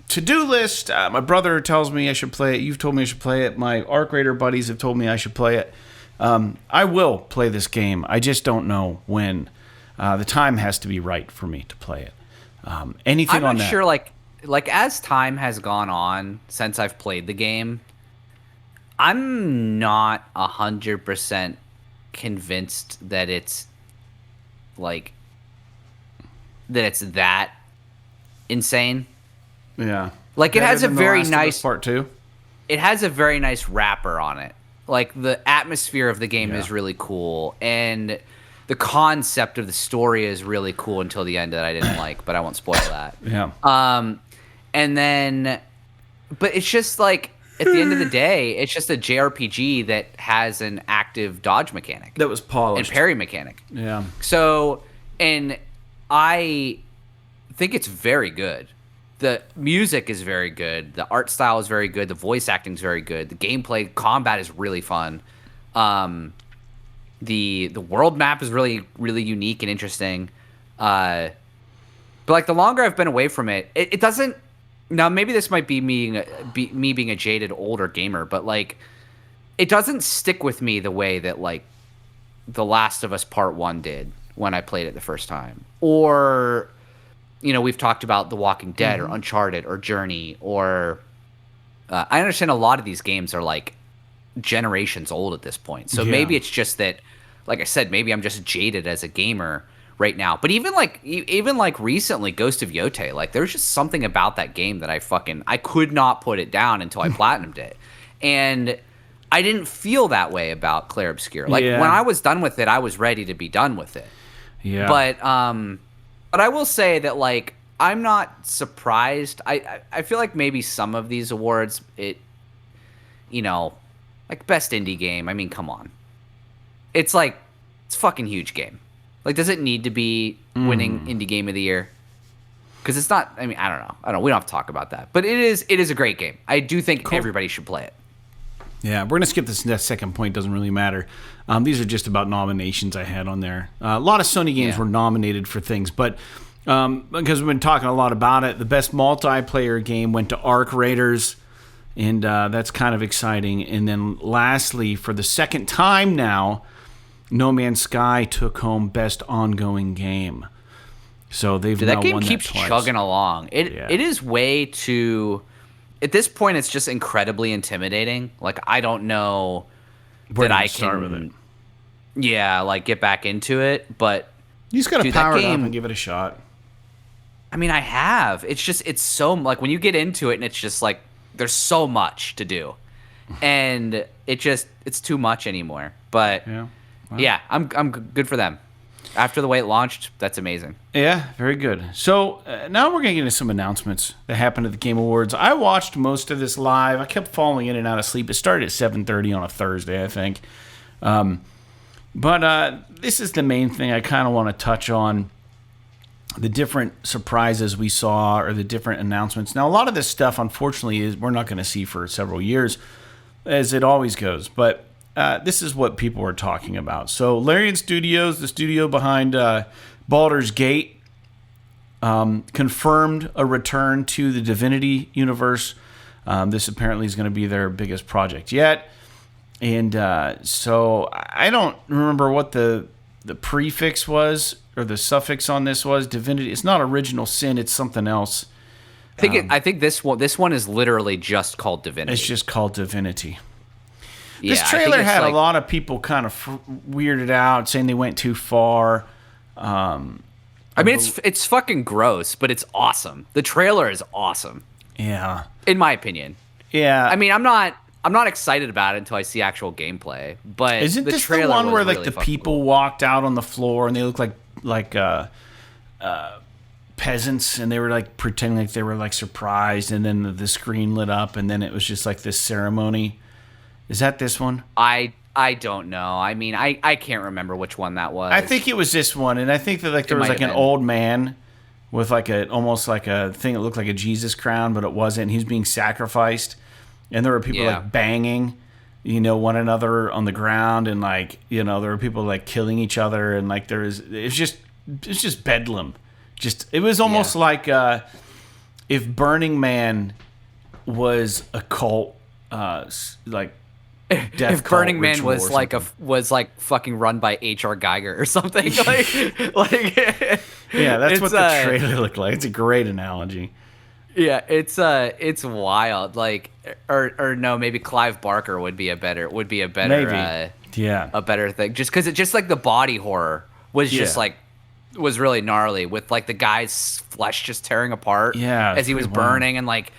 to-do list. My brother tells me I should play it. You've told me I should play it. My Arc Raider buddies have told me I should play it. I will play this game. I just don't know when. The time has to be right for me to play it. Anything on that? I'm not sure, like as time has gone on since I've played the game, I'm not 100% convinced that it's that insane. Yeah. Like it has a very nice Part 2. It has a very nice wrapper on it. Like the atmosphere of the game is really cool, and the concept of the story is really cool until the end that I didn't like, but I won't spoil that. Yeah. And then, but it's just like at the end of the day, it's just a JRPG that has an active dodge mechanic that was polished and parry mechanic. Yeah. So, and I think it's very good. The music is very good. The art style is very good. The voice acting is very good. The gameplay, combat is really fun. The world map is really, really unique and interesting. But like the longer I've been away from it, it doesn't. Now maybe this might be me being a jaded older gamer, but like it doesn't stick with me the way that like The Last of Us Part 1 did when I played it the first time, or we've talked about The Walking Dead or Uncharted or Journey, or I understand a lot of these games are like generations old at this point. So maybe it's just that, like I said, maybe I'm just jaded as a gamer right now. But even like recently, Ghost of Yotei, like there's just something about that game that I could not put it down until I platinumed it. And I didn't feel that way about Clair Obscur. Like when I was done with it, I was ready to be done with it. Yeah. But I will say that, like, I'm not surprised. I feel like maybe some of these awards, like best indie game. I mean, come on. It's a fucking huge game. Like, does it need to be winning indie game of the year? Because it's not. I mean, I don't know. We don't have to talk about that. But it is a great game. I do think everybody should play it. Yeah, we're going to skip this second point. Doesn't really matter. These are just about nominations I had on there. A lot of Sony games were nominated for things, but because we've been talking a lot about it, the best multiplayer game went to Arc Raiders, and that's kind of exciting. And then lastly, for the second time now, No Man's Sky took home best ongoing game. So they've now that game won keeps that twice. chugging along. It is way too. At this point, it's just incredibly intimidating. Like, I don't know that I start with it. can. Yeah, like get back into it, but You just got to power it up game- and give it a shot. I mean, I have. It's so like when you get into it, and it's just like there's so much to do, and it's too much anymore. But yeah, I'm good for them. After the way it launched, that's amazing. Yeah, very good. So now we're going to get into some announcements that happened at the Game Awards. I watched most of this live. I kept falling in and out of sleep. It started at 7:30 on a Thursday, I think. But this is the main thing I kind of want to touch on. The different surprises we saw or the different announcements. Now, a lot of this stuff, unfortunately, we're not going to see for several years, as it always goes. But this is what people are talking about. So, Larian Studios, the studio behind Baldur's Gate, confirmed a return to the Divinity universe. This apparently is going to be their biggest project yet. And so I don't remember what the prefix was or the suffix on this was. Divinity. It's not original sin. It's something else. I think this one is literally just called Divinity. It's just called Divinity. Yeah, This trailer had like, a lot of people kind of weirded out, saying they went too far. I mean, it's fucking gross, but it's awesome. The trailer is awesome. Yeah. In my opinion. Yeah. I mean, I'm not excited about it until I see actual gameplay. But Isn't the this trailer the one was where like really the fucking people cool. walked out on the floor and they looked like peasants and they were like pretending like they were like surprised, and then the screen lit up and then it was just like this ceremony? Is that this one? I don't know. I mean, I can't remember which one that was. I think it was this one, and I think that like there was might like an have been. old man with like almost like a thing that looked like a Jesus crown, but it wasn't. He was being sacrificed, and there were people like banging, one another on the ground, and like there were people like killing each other, and like it's just bedlam. It was almost like if Burning Man was a cult, like. If Burning Man was like fucking run by H.R. Geiger or something, like yeah, that's what the trailer looked like. It's a great analogy. Yeah, it's wild. Like, or no, maybe Clive Barker would be a better Maybe. a better thing. Just because just like the body horror was just like was really gnarly with like the guy's flesh just tearing apart as he was burning, and like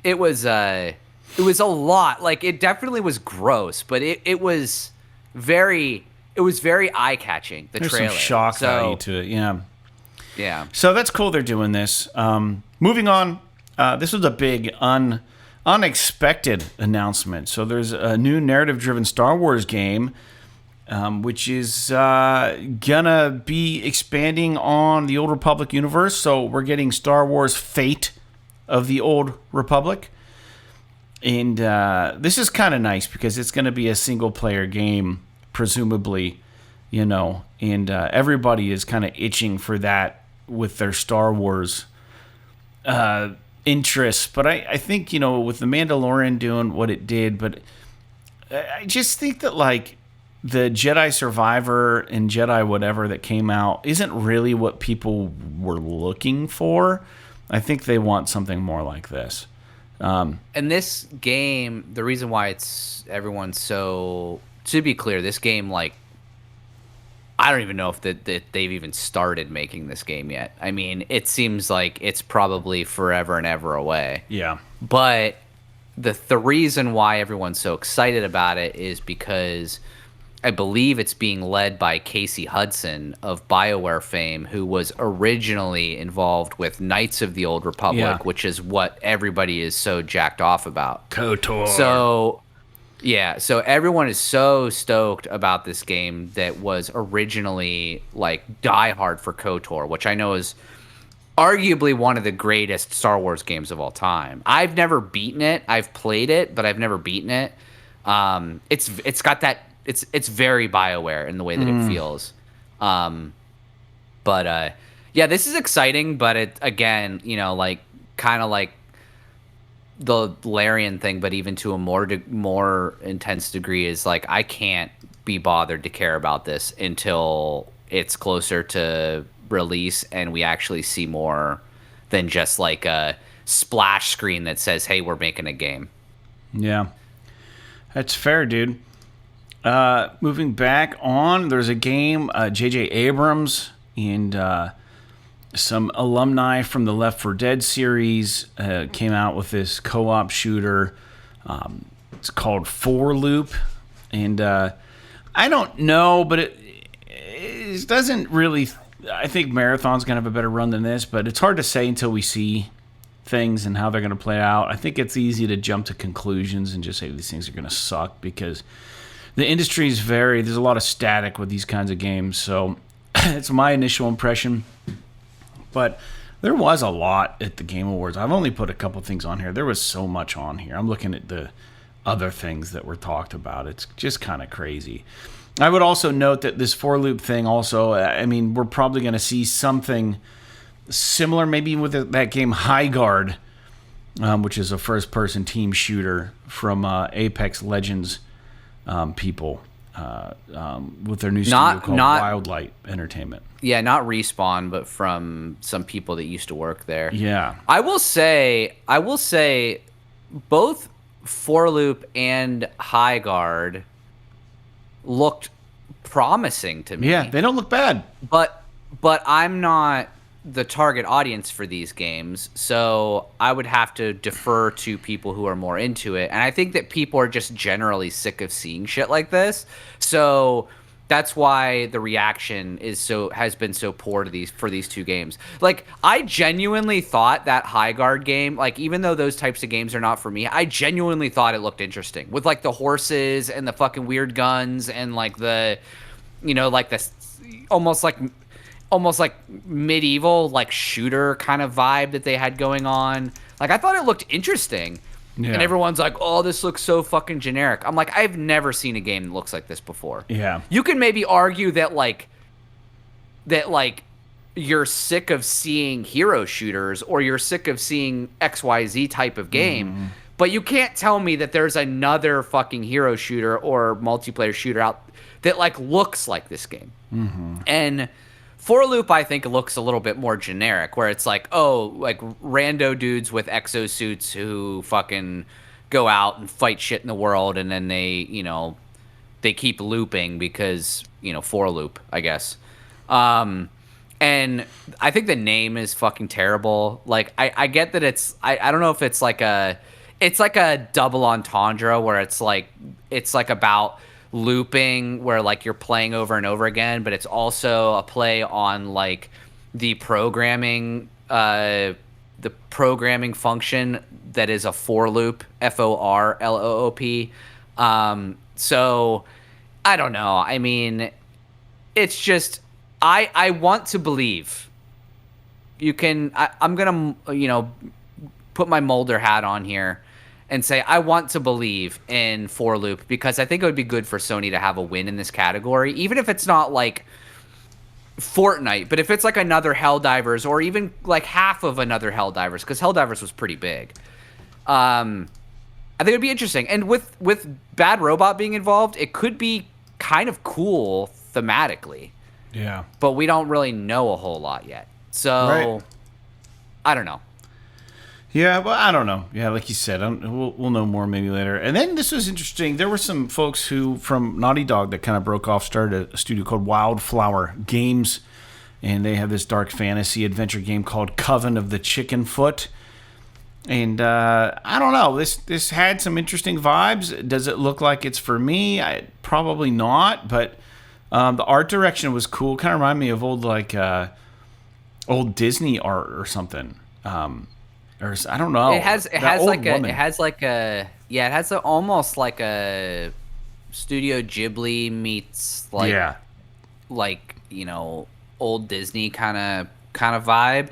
it was a lot. Like, it definitely was gross, but it was very eye-catching, the There's trailer. some shock value to it, Yeah. So that's cool they're doing this. Moving on, this was a big, unexpected announcement. So there's a new narrative-driven Star Wars game, which is gonna be expanding on the Old Republic universe. So we're getting Star Wars Fate of the Old Republic. And this is kind of nice because it's going to be a single-player game, presumably, and everybody is kind of itching for that with their Star Wars interests. But I think, with The Mandalorian doing what it did, but I just think that, like, the Jedi Survivor and Jedi whatever that came out isn't really what people were looking for. I think they want something more like this. And this game, the reason why everyone's so, to be clear, this game, like, I don't even know if that they've even started making this game yet. I mean, it seems like it's probably forever and ever away. Yeah. But the reason why everyone's so excited about it is because I believe it's being led by Casey Hudson of BioWare fame, who was originally involved with Knights of the Old Republic, which is what everybody is so jacked off about. KOTOR. So everyone is so stoked about this game that was originally like diehard for KOTOR, which I know is arguably one of the greatest Star Wars games of all time. I've never beaten it. I've played it, but I've never beaten it. It's got that. It's very BioWare in the way that it feels. But yeah, this is exciting. But it again, like kind of like the Larian thing, but even to a more intense degree, is like I can't be bothered to care about this until it's closer to release and we actually see more than just like a splash screen that says, "Hey, we're making a game." Yeah, that's fair, dude. Moving back on, there's a game, J.J. Abrams and some alumni from the Left 4 Dead series came out with this co-op shooter. It's called 4 Loop, and I don't know, but it doesn't really. I think Marathon's gonna have a better run than this, but it's hard to say until we see things and how they're gonna play out. I think it's easy to jump to conclusions and just say these things are gonna suck because the industry is there's a lot of static with these kinds of games. So it's my initial impression. But there was a lot at the Game Awards. I've only put a couple things on here. There was so much on here. I'm looking at the other things that were talked about. It's just kind of crazy. I would also note that this 4 Loop thing also, I mean, we're probably going to see something similar maybe with that game High Guard, which is a first-person team shooter from Apex Legends people with their new studio called Wildlight Entertainment. Yeah, not Respawn, but from some people that used to work there. Yeah. I will say both 4 Loop and High Guard looked promising to me. Yeah, they don't look bad. But I'm not the target audience for these games, so I would have to defer to people who are more into it. And I think that people are just generally sick of seeing shit like this. So that's why the reaction has been so poor for these two games. Like, I genuinely thought that High Guard game, like, even though those types of games are not for me, I genuinely thought it looked interesting with like the horses and the fucking weird guns and like the, like the almost like medieval like shooter kind of vibe that they had going on. Like, I thought it looked interesting. Yeah. And everyone's like, "Oh, this looks so fucking generic." I'm like, I've never seen a game that looks like this before. Yeah. You can maybe argue that you're sick of seeing hero shooters or you're sick of seeing XYZ type of game, but you can't tell me that there's another fucking hero shooter or multiplayer shooter out that like looks like this game. And 4 Loop, I think, looks a little bit more generic, where it's like, oh, like rando dudes with exosuits who fucking go out and fight shit in the world, and then they keep looping because, 4 Loop, I guess. And I think the name is fucking terrible. Like, I get that I don't know if it's like a double entendre where it's like about looping where like you're playing over and over again, but it's also a play on like the programming function that is a for loop, FORLOOP. So I don't know. I mean, it's just I want to believe. I'm gonna put my Mulder hat on here and say I want to believe in 4 Loop because I think it would be good for Sony to have a win in this category, even if it's not like Fortnite, but if it's like another Helldivers or even like half of another Helldivers, because Helldivers was pretty big. I think it'd be interesting, and with Bad Robot being involved, it could be kind of cool thematically. Yeah, but we don't really know a whole lot yet, so right. I don't know. Yeah, well, I don't know. Yeah, like you said, we'll know more maybe later. And then this was interesting. There were some folks from Naughty Dog that kind of broke off, started a studio called Wildflower Games, and they have this dark fantasy adventure game called Coven of the Chicken Foot. And I don't know. This had some interesting vibes. Does it look like it's for me? Probably not. But the art direction was cool. Kind of reminded me of old Disney art or something. Or I don't know. It has almost like a Studio Ghibli meets old Disney kind of vibe.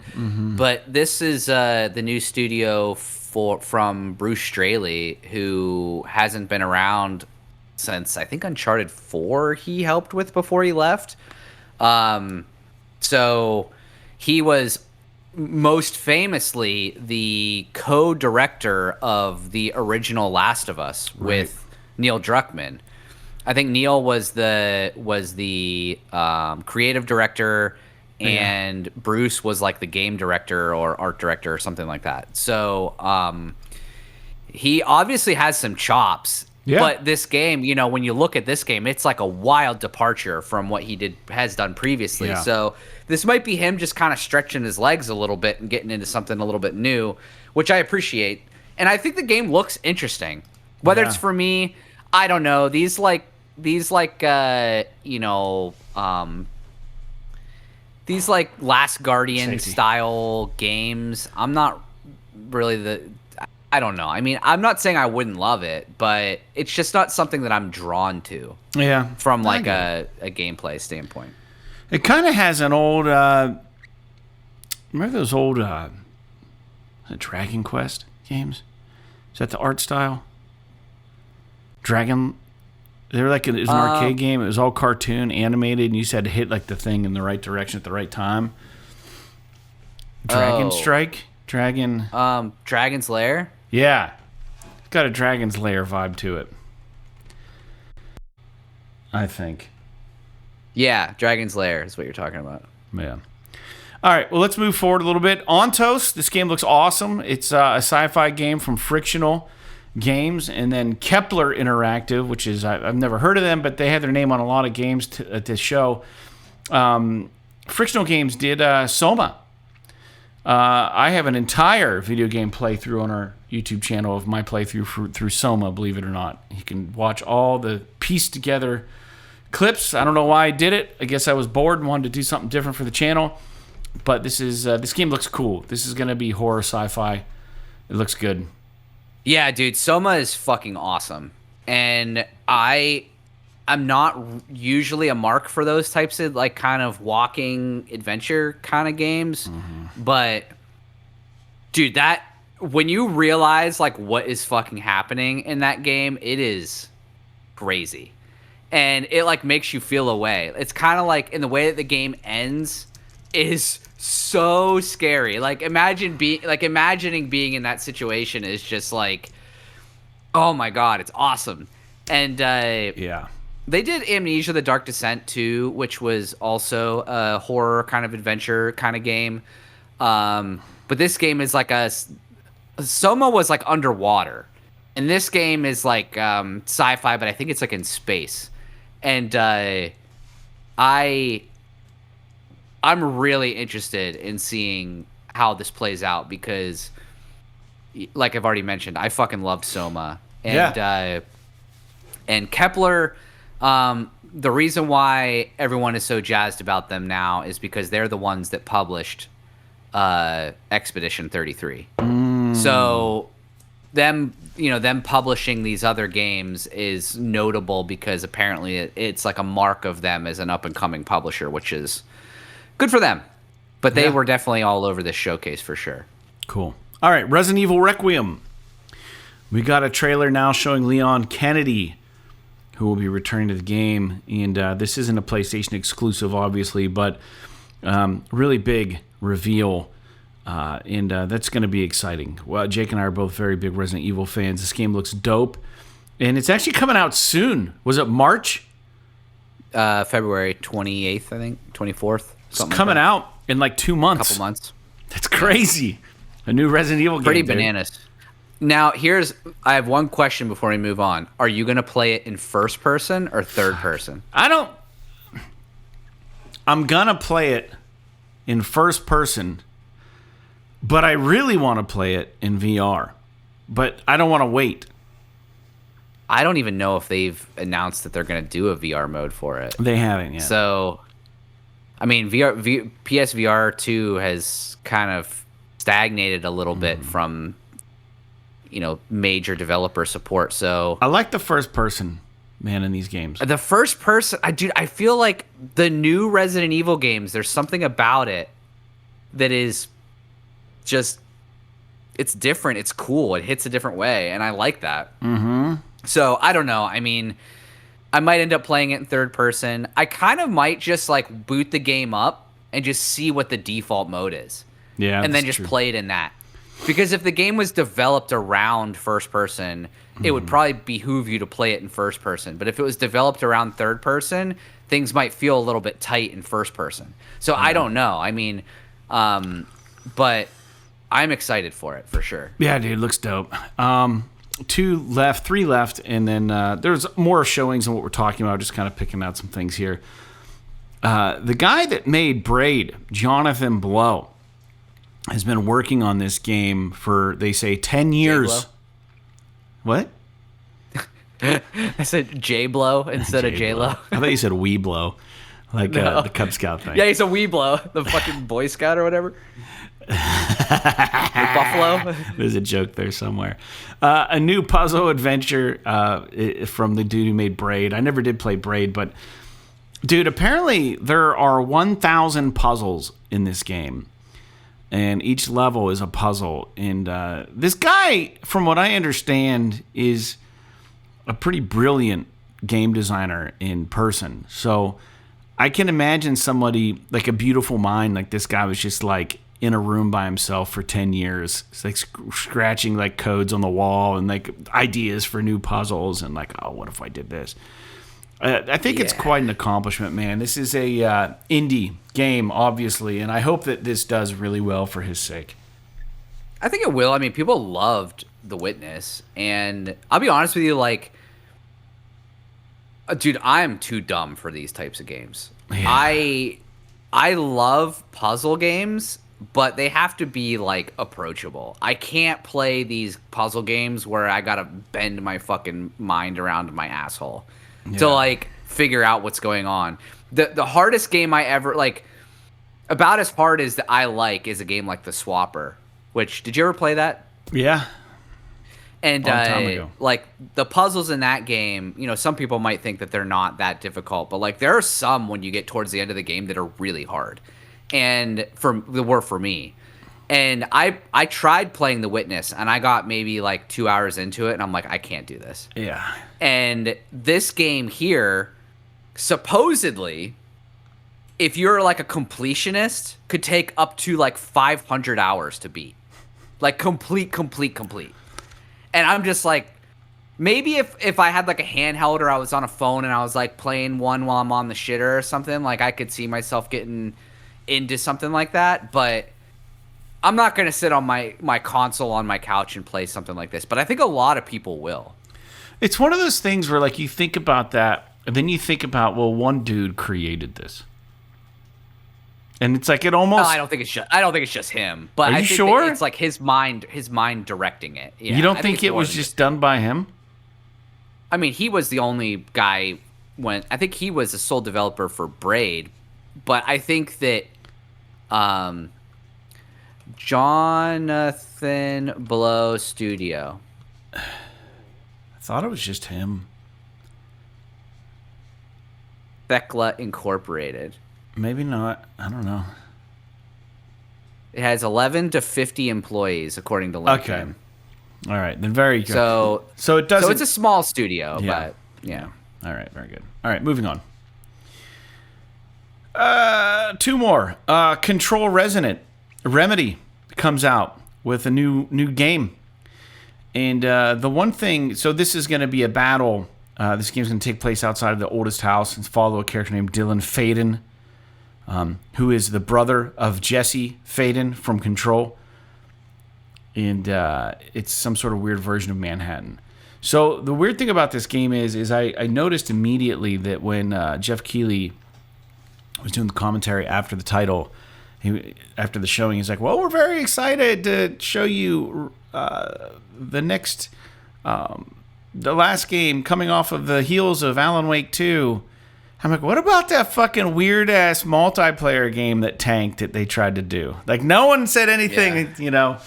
But this is the new studio from Bruce Straley, who hasn't been around since I think Uncharted 4 he helped with before he left. So he was most famously the co-director of the original Last of Us with Neil Druckmann. I think Neil was the creative director, and Bruce was like the game director or art director or something like that. So he obviously has some chops. Yeah. But this game, you know, when you look at this game, it's like a wild departure from what he has done previously. Yeah. So this might be him just kind of stretching his legs a little bit and getting into something a little bit new, which I appreciate. And I think the game looks interesting. Whether it's for me, I don't know. These Last Guardian style games, I'm not really I don't know. I mean, I'm not saying I wouldn't love it, but it's just not something that I'm drawn to. Yeah. From like a gameplay standpoint. It kind of has an old, remember those old Dragon Quest games? Is that the art style? Dragon, they were like, it was an arcade game. It was all cartoon, animated, and you just had to hit like the thing in the right direction at the right time. Dragon Strike? Dragon's Lair? Yeah. It's got a Dragon's Lair vibe to it, I think. Yeah, Dragon's Lair is what you're talking about. Yeah. All right, well, let's move forward a little bit. Ontos, this game looks awesome. It's a sci-fi game from Frictional Games, and then Kepler Interactive, which is, I've never heard of them, but they had their name on a lot of games at this show. Frictional Games did Soma. I have an entire video game playthrough on our YouTube channel of my playthrough through Soma, believe it or not. You can watch all the pieced together clips. I don't know why I did it. I guess I was bored and wanted to do something different for the channel. But this game looks cool. This is going to be horror sci-fi. It looks good. Yeah, dude, Soma is fucking awesome. And I'm not usually a mark for those types of like kind of walking adventure kind of games. Mm-hmm. But dude, that when you realize like what is fucking happening in that game, it is crazy. And it like makes you feel away. It's kind of like in the way that the game ends is so scary. Like imagining being in that situation is just like, oh my God, it's awesome. And yeah. They did Amnesia: The Dark Descent too, which was also a horror kind of adventure kind of game. But this game is like Soma was like underwater, and this game is like sci-fi, but I think it's like in space. And I'm really interested in seeing how this plays out because, like I've already mentioned, I fucking loved Soma. And and Kepler. The reason why everyone is so jazzed about them now is because they're the ones that published Expedition 33. So them publishing these other games is notable because apparently it's like a mark of them as an up and coming publisher, which is good for them. But they were definitely all over this showcase for sure. Cool. All right, Resident Evil Requiem. We got a trailer now showing Leon Kennedy, who will be returning to the game. And this isn't a PlayStation exclusive, obviously, but really big reveal. And that's going to be exciting. Well, Jake and I are both very big Resident Evil fans. This game looks dope. And it's actually coming out soon. Was it March? February 28th, I think. 24th. It's coming out in like 2 months. Couple months. That's crazy. A new Resident Evil game. Pretty bananas. Now, I have one question before we move on. Are you going to play it in first person or third person? I'm going to play it in first person, but I really want to play it in VR. But I don't want to wait. I don't even know if they've announced that they're going to do a VR mode for it. They haven't yet. So, I mean, PSVR 2 has kind of stagnated a little bit from major developer support. So I like the first person, man, in these games. The first person, I feel like the new Resident Evil games, there's something about it that is just it's different. It's cool. It hits a different way, and I like that. Mm-hmm. So I don't know. I mean, I might end up playing it in third person. I kind of might just like boot the game up and just see what the default mode is. Yeah, and then just play it in that. Because if the game was developed around first person, it would probably behoove you to play it in first person. But if it was developed around third person, things might feel a little bit tight in first person. So I don't know. I mean, but I'm excited for it for sure. Yeah, dude, looks dope. 2 left, 3 left, and then there's more showings on what we're talking about. Just kind of picking out some things here. The guy that made Braid, Jonathan Blow, has been working on this game for, they say, 10 years. What? I said J-Blow instead of J-Lo. I thought you said Wee Blow, like No. the Cub Scout thing. Yeah, he's a Wee Blow, the fucking Boy Scout or whatever. Buffalo. There's a joke there somewhere. A new puzzle adventure from the dude who made Braid. I never did play Braid, but dude, apparently there are 1,000 puzzles in this game. And each level is a puzzle. And this guy, from what I understand, is a pretty brilliant game designer in person. So I can imagine somebody, like a beautiful mind, like this guy was just like in a room by himself for 10 years. It's like scratching like codes on the wall and like ideas for new puzzles and like, oh, what if I did this? I think it's quite an accomplishment, man. This is a indie game, obviously, and I hope that this does really well for his sake. I think it will. I mean, people loved The Witness, and I'll be honest with you, like, dude, I'm too dumb for these types of games. Yeah. I love puzzle games, but they have to be like approachable. I can't play these puzzle games where I gotta bend my fucking mind around my asshole to like figure out what's going on. The hardest game I ever like, about as hard as I like, is a game like The Swapper. Which, did you ever play that? Yeah. And long time ago. Like the puzzles in that game, you know, some people might think that they're not that difficult, but like there are some when you get towards the end of the game that are really hard, and were for me. And I tried playing The Witness, and I got maybe like 2 hours into it, and I'm like, I can't do this. Yeah. And this game here, supposedly, if you're like a completionist, could take up to like 500 hours to beat. Like complete. And I'm just like, maybe if I had like a handheld or I was on a phone and I was like playing one while I'm on the shitter or something, like I could see myself getting into something like that. But I'm not going to sit on my console on my couch and play something like this. But I think a lot of people will. It's one of those things where like you think about that and then you think about, well, one dude created this. And it's like it almost. No, I don't think it's just him. But Are you I think sure? that it's like his mind directing it. Yeah, you don't I think it was just done by him? I mean, he was the only guy I think he was the sole developer for Braid, but I think that Jonathan Blow Studio. I thought it was just him. Thekla Incorporated. Maybe not. I don't know. It has 11 to 50 employees, according to LinkedIn. Okay. All right. Then very good. So it doesn't. So it's a small studio, Yeah. but yeah. All right. Very good. All right. Moving on. 2 more. Control Resonant. Remedy comes out with a new game. And the one thing, so this is going to be a battle. This game's going to take place outside of the oldest house and follow a character named Dylan Faden, who is the brother of Jesse Faden from Control. And it's some sort of weird version of Manhattan. So the weird thing about this game is I noticed immediately that when Jeff Keighley was doing the commentary after the title, after the showing, he's like, well, we're very excited to show you the next, the last game coming off of the heels of Alan Wake 2. I'm like, what about that fucking weird-ass multiplayer game that tanked that they tried to do? Like, no one said anything, you know,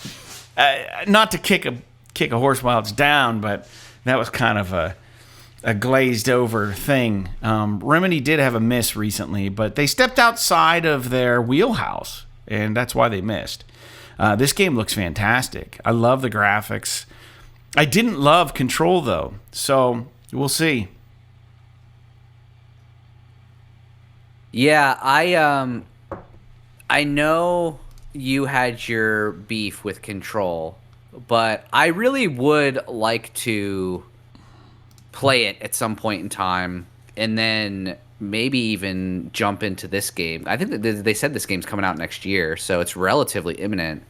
not to kick a horse while it's down, but that was kind of a glazed-over thing. Remedy did have a miss recently, but they stepped outside of their wheelhouse, and that's why they missed. This game looks fantastic. I love the graphics. I didn't love Control, though, so we'll see. Yeah, I know you had your beef with Control, but I really would like to play it at some point in time and then maybe even jump into this game. I think that they said this game's coming out next year, so it's relatively imminent.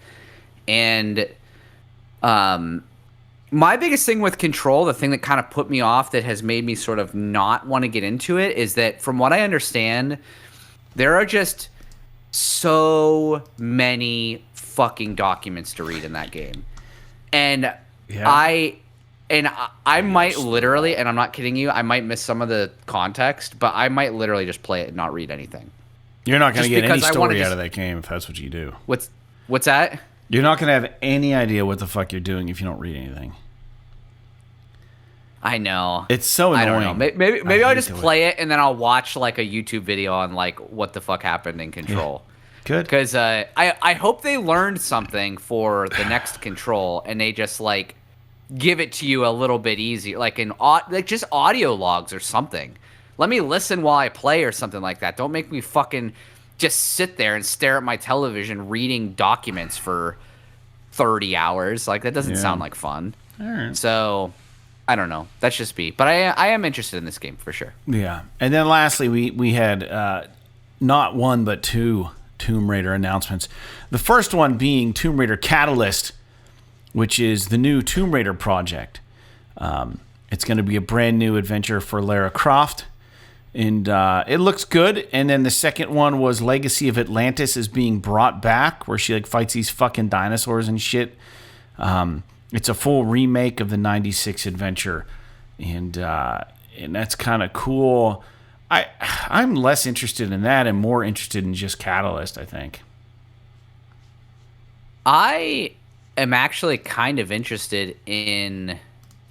And my biggest thing with Control, the thing that kind of put me off that has made me sort of not want to get into it, is that from what I understand, there are just so many fucking documents to read in that game. And I might literally, and I'm not kidding you, I might miss some of the context, but I might literally just play it and not read anything. You're not going to get any story out of that game if that's what you do. What's that? You're not going to have any idea what the fuck you're doing if you don't read anything. I know. It's so annoying. I don't know. Maybe I'll just play it and then I'll watch like a YouTube video on like what the fuck happened in Control. Yeah. Good. Because I hope they learned something for the next Control and they just like give it to you a little bit easier, like just audio logs or something. Let me listen while I play or something like that. Don't make me fucking just sit there and stare at my television reading documents for 30 hours. Like that doesn't sound like fun. All right. So I don't know. That's just me. But I am interested in this game for sure. Yeah. And then lastly, we had not one but two Tomb Raider announcements. The first one being Tomb Raider Catalyst, which is the new Tomb Raider project. It's going to be a brand new adventure for Lara Croft. And it looks good. And then the second one was Legacy of Atlantis is being brought back, where she like fights these fucking dinosaurs and shit. It's a full remake of the 96 adventure. And that's kind of cool. I'm less interested in that and more interested in just Catalyst, I think. I am actually kind of interested in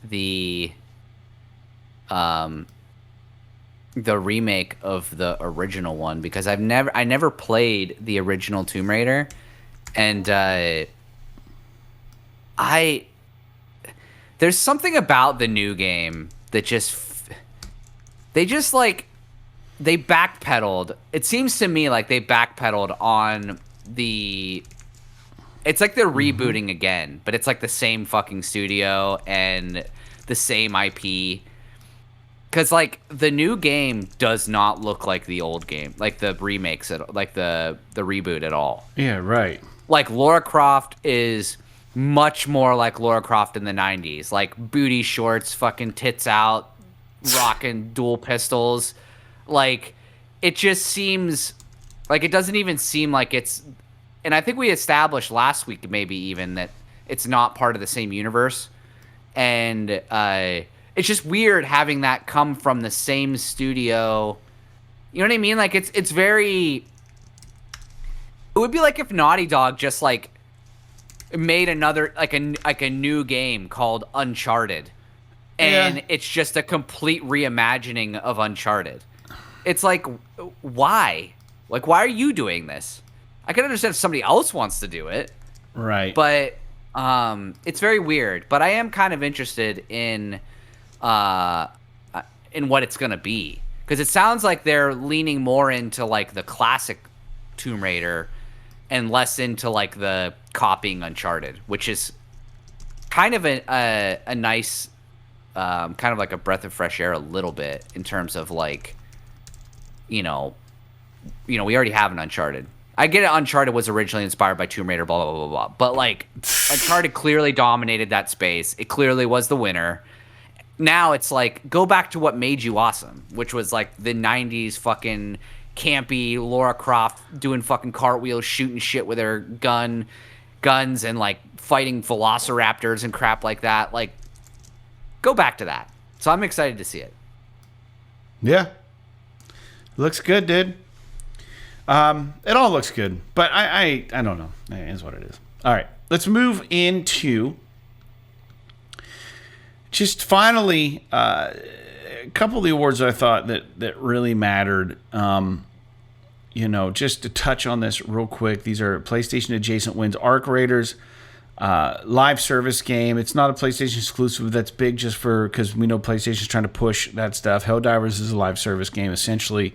the remake of the original one because I never played the original Tomb Raider, and there's something about the new game that they backpedaled. It seems to me like they backpedaled on the. It's like they're rebooting again, but it's like the same fucking studio and the same IP. Because, like, the new game does not look like the old game, like the remakes, like the reboot at all. Yeah, right. Like, Lara Croft is much more like Lara Croft in the 90s. Like, booty shorts, fucking tits out, rocking dual pistols. Like, it just seems... Like, it doesn't even seem like it's... And I think we established last week, maybe even, that it's not part of the same universe. And it's just weird having that come from the same studio. You know what I mean? Like, it's very... It would be like if Naughty Dog just, like, made another, like a new game called Uncharted. And it's just a complete reimagining of Uncharted. It's like, why? Like, why are you doing this? I can understand if somebody else wants to do it. Right. But it's very weird. But I am kind of interested in what it's going to be. Because it sounds like they're leaning more into, like, the classic Tomb Raider and less into, like, the copying Uncharted, which is kind of a nice, kind of like a breath of fresh air a little bit in terms of, like, you know, we already have an Uncharted. I get it, Uncharted was originally inspired by Tomb Raider, blah, blah, blah, blah, blah. But, like, Uncharted clearly dominated that space. It clearly was the winner. Now it's like, go back to what made you awesome, which was, like, the 90s fucking campy Lara Croft doing fucking cartwheels, shooting shit with her guns, and, like, fighting velociraptors and crap like that. Like, go back to that. So I'm excited to see it. Yeah. Looks good, dude. It all looks good, but I don't know. It is what it is. All right, let's move into just finally a couple of the awards I thought that really mattered. just to touch on this real quick, these are PlayStation adjacent wins. Arc Raiders, live service game. It's not a PlayStation exclusive. That's big just because we know PlayStation's trying to push that stuff. Helldivers is a live service game, essentially.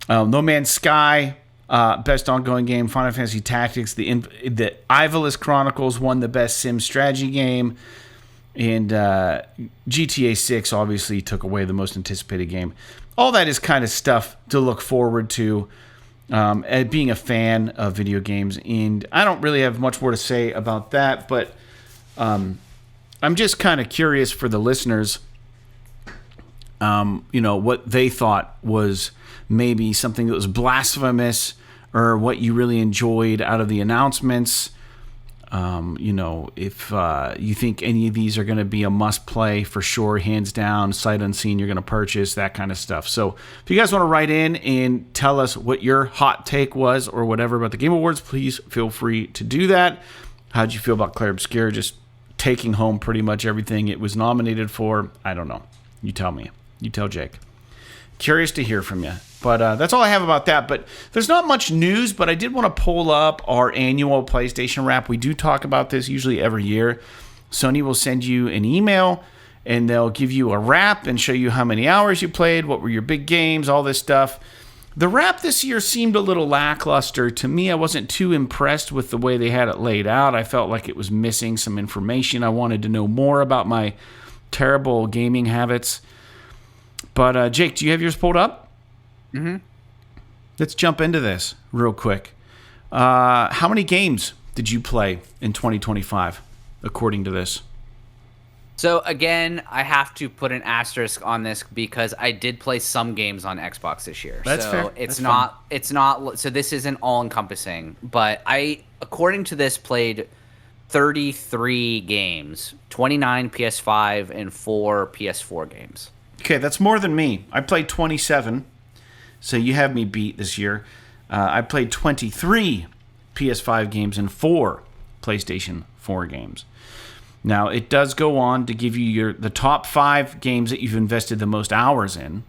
No Man's Sky, best ongoing game. Final Fantasy Tactics. The Ivalice Chronicles won the best sim strategy game. And GTA 6 obviously took away the most anticipated game. All that is kind of stuff to look forward to. Being a fan of video games, and I don't really have much more to say about that, but I'm just kind of curious for the listeners, what they thought was maybe something that was blasphemous, or what you really enjoyed out of the announcements. If you think any of these are going to be a must-play for sure, hands down, sight unseen, you're going to purchase, that kind of stuff. So if you guys want to write in and tell us what your hot take was or whatever about the Game Awards, please feel free to do that. How'd you feel about Claire Obscure just taking home pretty much everything it was nominated for? I don't know. You tell me. You tell Jake. Curious to hear from you. But that's all I have about that. But there's not much news, but I did want to pull up our annual PlayStation Wrap. We do talk about this usually every year. Sony will send you an email, and they'll give you a wrap and show you how many hours you played, what were your big games, all this stuff. The wrap this year seemed a little lackluster. To me, I wasn't too impressed with the way they had it laid out. I felt like it was missing some information. I wanted to know more about my terrible gaming habits. But, Jake, do you have yours pulled up? Mm-hmm. Let's jump into this real quick. How many games did you play in 2025, according to this? So again, I have to put an asterisk on this because I did play some games on Xbox this year. That's so fair. It's not. So this isn't all encompassing. But I, according to this, played 33 games, 29 PS5 and 4 PS4 games. Okay, that's more than me. I played 27. So you have me beat this year. I played 23 PS5 games and 4 PlayStation 4 games. Now, it does go on to give you the top 5 games that you've invested the most hours in.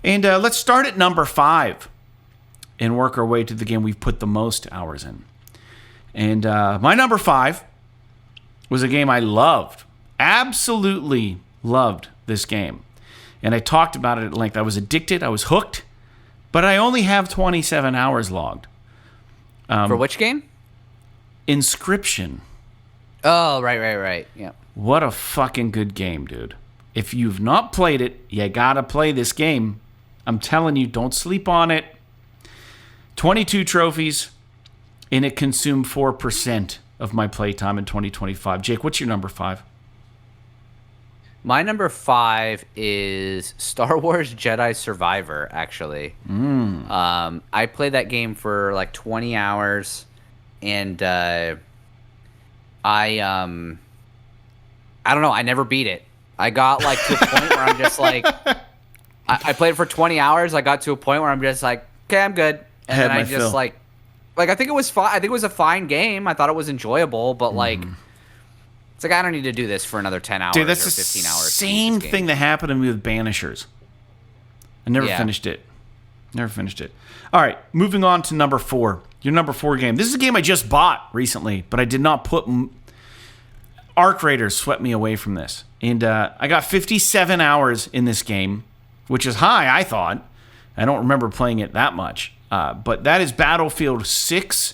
And let's start at number 5 and work our way to the game we've put the most hours in. And my number 5 was a game I loved. Absolutely loved this game. And I talked about it at length. I was addicted. I was hooked. But I only have 27 hours logged. For which game? Inscription. Oh, right. Yeah. What a fucking good game, dude. If you've not played it, you gotta play this game. I'm telling you, don't sleep on it. 22 trophies, and it consumed 4% of my playtime in 2025. Jake, what's your number 5? My number 5 is Star Wars Jedi Survivor, actually. I played that game for like 20 hours, and I don't know, I never beat it. I got like to a point where I'm just like, I played it for 20 hours, I got to a point where I'm just like, okay, I'm good. And then I just like I think it was fine. I think it was a fine game. I thought it was enjoyable, but like, it's like, I don't need to do this for another 10 hours. Dude, that's or 15 hours. Same thing that happened to me with Banishers. I never finished it. All right, moving on to number 4. Your number 4 game. This is a game I just bought recently, but I did not put... Arc Raiders swept me away from this. And I got 57 hours in this game, which is high, I thought. I don't remember playing it that much. But that is Battlefield 6.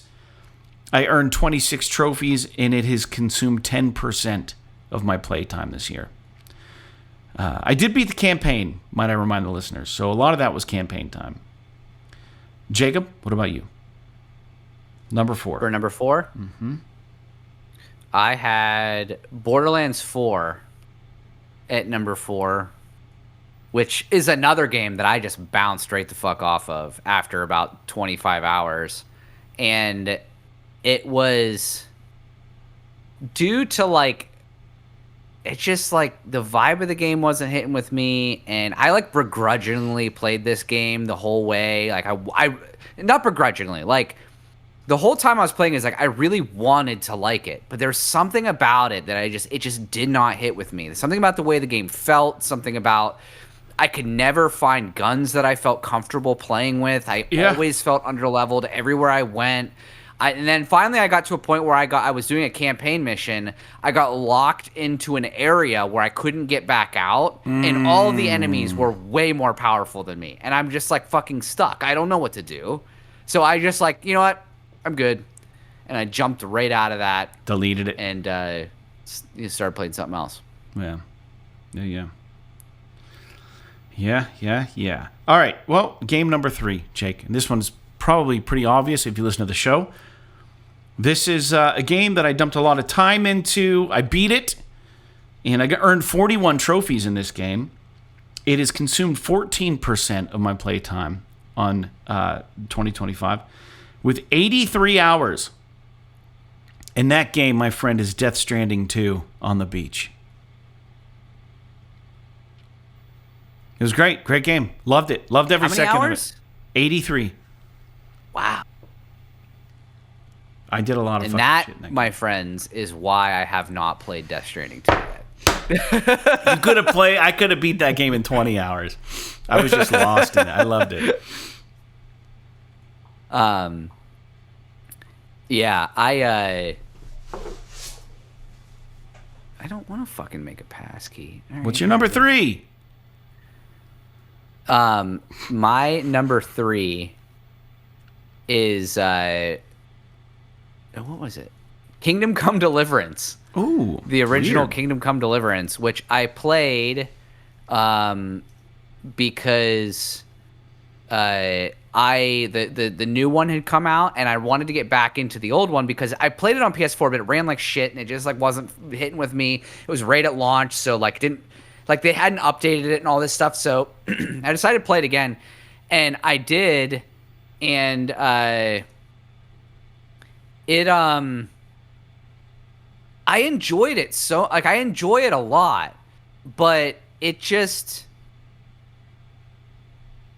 I earned 26 trophies, and it has consumed 10% of my playtime this year. I did beat the campaign, might I remind the listeners. So a lot of that was campaign time. Jacob, what about you? Number 4. For number 4? Mm-hmm. I had Borderlands 4 at number 4, which is another game that I just bounced right the fuck off of after about 25 hours. And it was due to like, it's just like the vibe of the game wasn't hitting with me, and I like begrudgingly played this game the whole way. Like I not begrudgingly, like the whole time I was playing is like I really wanted to like it, but there's something about it that it just did not hit with me. There's something about the way the game felt, something about I could never find guns that I felt comfortable playing with. I always felt underleveled everywhere I went. And then finally I got to a point where I was doing a campaign mission. I got locked into an area where I couldn't get back out, and all the enemies were way more powerful than me. And I'm just like fucking stuck. I don't know what to do. So I just like, you know what? I'm good. And I jumped right out of that. Deleted it. And started playing something else. Yeah. All right. Well, game number 3, Jake. And this one's probably pretty obvious if you listen to the show. This is a game that I dumped a lot of time into. I beat it, and I earned 41 trophies in this game. It has consumed 14% of my playtime on 2025 with 83 hours. And that game, my friend, is Death Stranding 2 on the beach. It was great. Great game. Loved it. Loved every second hours? of it. 83. Wow. I did a lot of and fucking that, shit in that my friends, is why I have not played Death Stranding 2 yet. I could have beat that game in 20 hours. I was just lost in it. I loved it. Yeah, I don't want to fucking make a passkey. Right. What's your number 3? My number 3 is what was it? Kingdom Come Deliverance. Ooh, the original weird. Kingdom Come Deliverance, which I played because the new one had come out, and I wanted to get back into the old one because I played it on PS4, but it ran like shit, and it just like wasn't hitting with me. It was right at launch, so like they hadn't updated it and all this stuff. So I decided to play it again, and I did, and I enjoyed it I enjoy it a lot, but it just,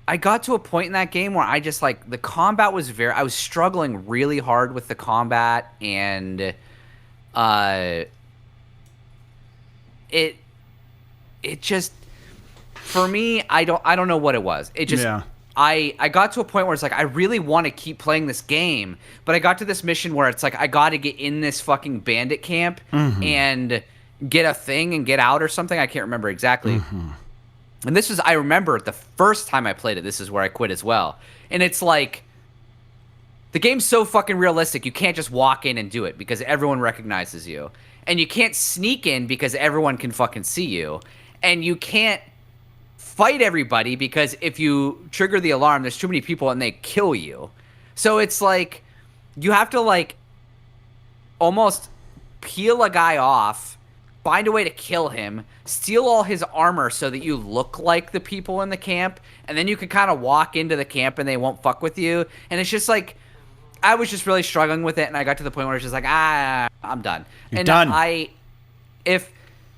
I got to a point in that game where I just like, the combat was I was struggling really hard with the combat, and it just, for me, I don't know what it was. It just, I got to a point where it's like, I really want to keep playing this game, but I got to this mission where it's like, I got to get in this fucking bandit camp and get a thing and get out or something. I can't remember exactly. And this was, I remember the first time I played it, this is where I quit as well. And it's like, the game's so fucking realistic, you can't just walk in and do it because everyone recognizes you. And you can't sneak in because everyone can fucking see you. And you can't fight everybody because if you trigger the alarm, there's too many people and they kill you. So it's like, you have to like almost peel a guy off, find a way to kill him, steal all his armor so that you look like the people in the camp, and then you can kind of walk into the camp and they won't fuck with you. And it's just like, I was just really struggling with it, and I got to the point where it's just like, I'm done. You're done.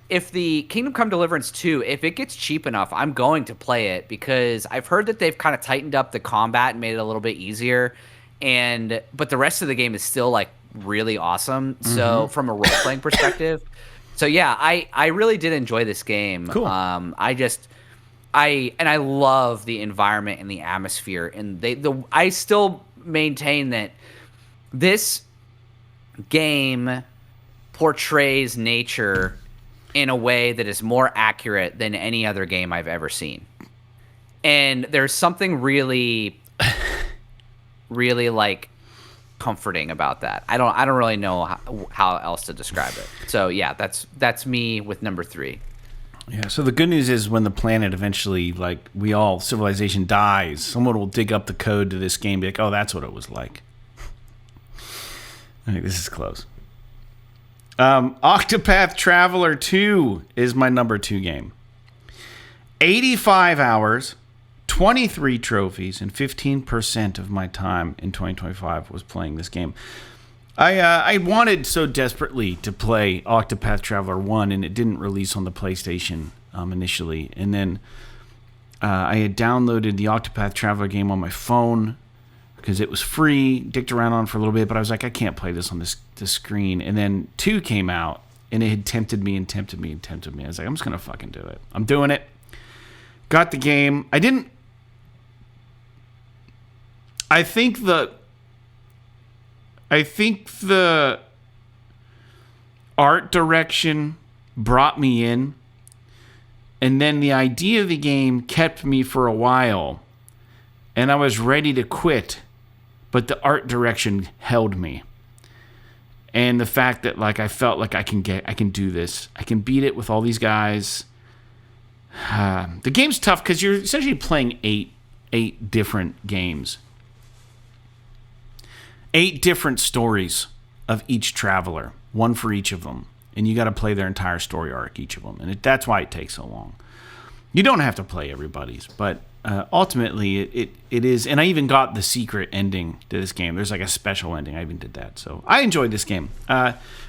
If the Kingdom Come Deliverance 2, if it gets cheap enough, I'm going to play it because I've heard that they've kind of tightened up the combat and made it a little bit easier, but the rest of the game is still like really awesome. So from a role-playing perspective. So yeah, I really did enjoy this game. Cool. I love the environment and the atmosphere, and I still maintain that this game portrays nature in a way that is more accurate than any other game I've ever seen. And there's something really, really like comforting about that. I don't really know how else to describe it. So yeah, that's me with number 3. Yeah, so the good news is when the planet eventually, like, civilization dies, someone will dig up the code to this game and be like, oh, that's what it was like. I think this is close. Octopath Traveler 2 is my number 2 game. 85 hours, 23 trophies, and 15% of my time in 2025 was playing this game. I wanted so desperately to play Octopath Traveler 1, and it didn't release on the PlayStation initially. And then I had downloaded the Octopath Traveler game on my phone because it was free, dicked around on for a little bit, but I was like, I can't play this on this screen. And then 2 came out, and it had tempted me. I was like, I'm just going to fucking do it. I'm doing it. Got the game. I didn't. I think the art direction brought me in, and then the idea of the game kept me for a while, and I was ready to quit, but the art direction held me. And the fact that like I felt like I can do this. I can beat it with all these guys. The game's tough because you're essentially playing eight different games. 8 different stories of each traveler, one for each of them. And you got to play their entire story arc, each of them. And that's why it takes so long. You don't have to play everybody's, but ultimately it is. And I even got the secret ending to this game. There's like a special ending. I even did that. So I enjoyed this game.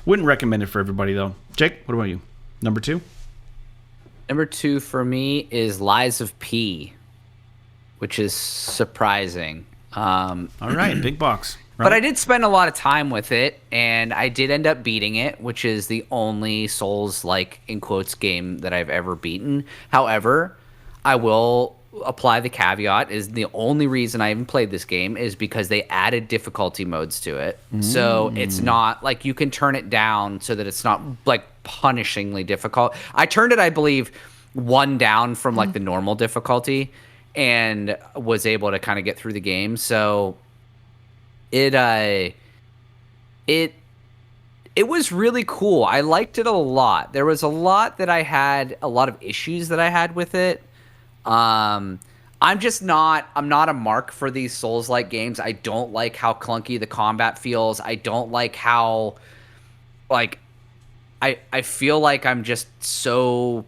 Wouldn't recommend it for everybody, though. Jake, what about you? Number 2? Number 2 for me is Lies of P, which is surprising. All right, big box. Right. But I did spend a lot of time with it, and I did end up beating it, which is the only Souls-like, in quotes, game that I've ever beaten. However, I will apply the caveat, is the only reason I even played this game is because they added difficulty modes to it. So it's not, like, you can turn it down so that it's not, like, punishingly difficult. I turned it, I believe, 1 down from, like, the normal difficulty, and was able to kind of get through the game. So it was really cool. I liked it a lot. There was a lot of issues that I had with it. I'm not a mark for these Souls-like games. I don't like how clunky the combat feels. I don't like how, like, I feel like I'm just so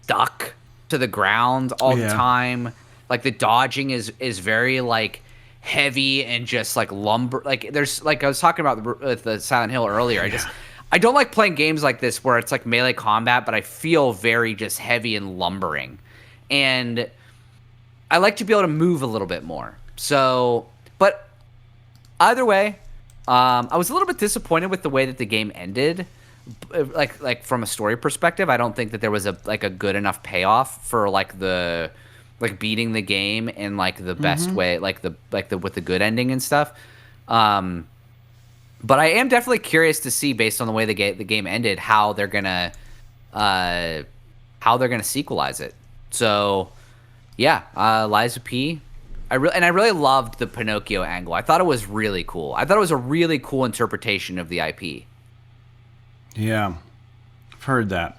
stuck to the ground all the time. Like, the dodging is very, like, heavy and just, like, lumber. Like, there's, like, I was talking about with the Silent Hill earlier. I don't like playing games like this where it's, like, melee combat, but I feel very just heavy and lumbering. And I like to be able to move a little bit more. So, but either way, I was a little bit disappointed with the way that the game ended. Like from a story perspective, I don't think that there was a good enough payoff for beating the game in like the best way, with the good ending and stuff. But I am definitely curious to see, based on the way the game ended, how they're gonna sequelize it. So, yeah, Lies of P. I really loved the Pinocchio angle. I thought it was really cool. I thought it was a really cool interpretation of the IP. Yeah, I've heard that.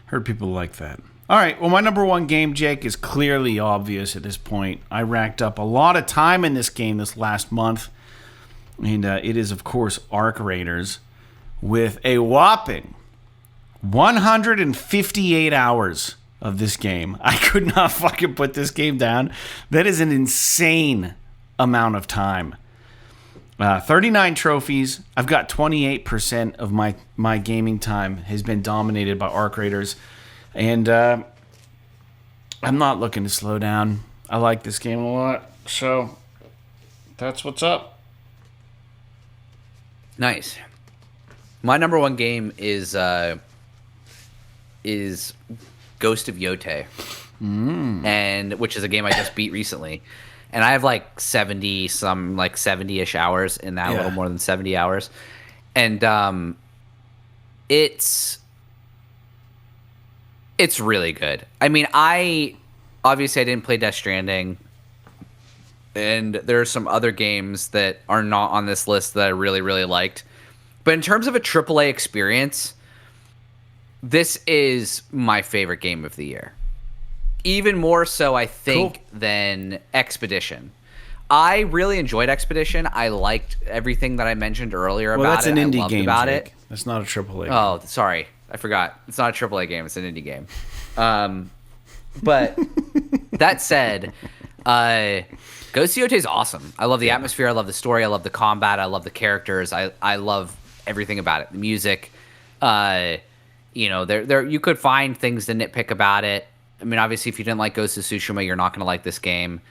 Heard people like that. All right, well, my number 1 game, Jake, is clearly obvious at this point. I racked up a lot of time in this game this last month, and it is, of course, Arc Raiders, with a whopping 158 hours of this game. I could not fucking put this game down. That is an insane amount of time. 39 trophies. I've got 28% of my gaming time has been dominated by Arc Raiders. And I'm not looking to slow down. I like this game a lot. So that's what's up. Nice. My number 1 game is Ghost of Yotei, and which is a game I just beat recently. And I have like 70-ish hours in that, a little more than 70 hours. And it's really good. I mean, I didn't play Death Stranding, and there are some other games that are not on this list that I really, really liked. But in terms of a AAA experience, this is my favorite game of the year. Even more so, I think, than Expedition. I really enjoyed Expedition. I liked everything that I mentioned earlier about it. Well, that's an indie game, about Jake. it. That's not a AAA game. Oh, sorry. I forgot. It's not a AAA game. It's an indie game. But that said, Ghost of Yotei is awesome. I love the atmosphere. I love the story. I love the combat. I love the characters. I love everything about it. The music. There you could find things to nitpick about it. I mean, obviously, if you didn't like Ghost of Tsushima, you're not going to like this game.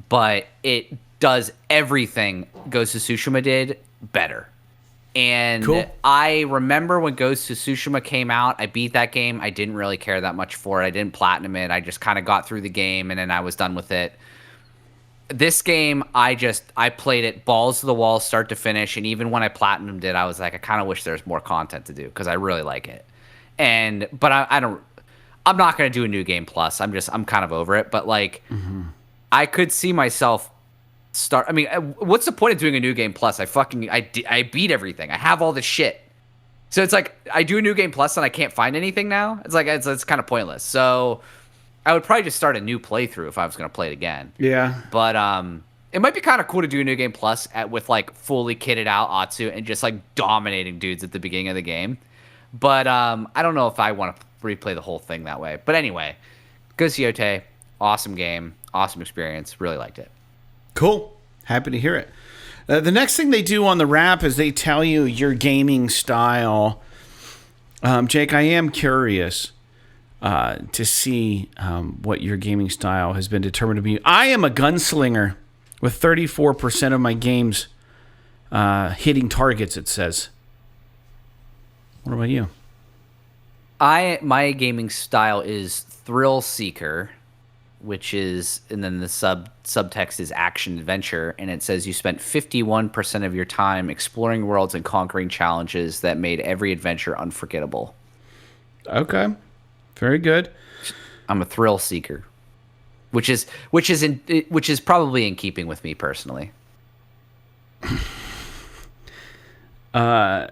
But it does everything Ghost of Tsushima did better. And Cool. I remember when Ghost of Tsushima came out, I beat that game. I didn't really care that much for it. I didn't platinum it. I just kind of got through the game and then I was done with it. This game, I played it balls to the wall, start to finish, and even when I platinumed it, I was like, I kind of wish there's more content to do because I really like it. But I'm not gonna do a new game plus. I'm kind of over it. But like, I could see myself start. I mean, what's the point of doing a new game plus? I beat everything. I have all the shit. So it's like I do a new game plus and I can't find anything now. It's like it's kind of pointless. So I would probably just start a new playthrough if I was going to play it again. Yeah. But it might be kind of cool to do a new game plus with like fully kitted out Atsu and just like dominating dudes at the beginning of the game. But I don't know if I want to replay the whole thing that way. But anyway, Ghost Yote, awesome game, awesome experience. Really liked it. Cool. Happy to hear it. The next thing they do on the wrap is they tell you your gaming style. Jake, I am curious to see what your gaming style has been determined to be. I am a gunslinger with 34% of my games hitting targets, it says. What about you? My gaming style is thrill seeker, which is, and then the subtext is action adventure, and it says you spent 51% of your time exploring worlds and conquering challenges that made every adventure unforgettable. Okay, very good. I'm a thrill seeker, which is probably in keeping with me personally. Yeah,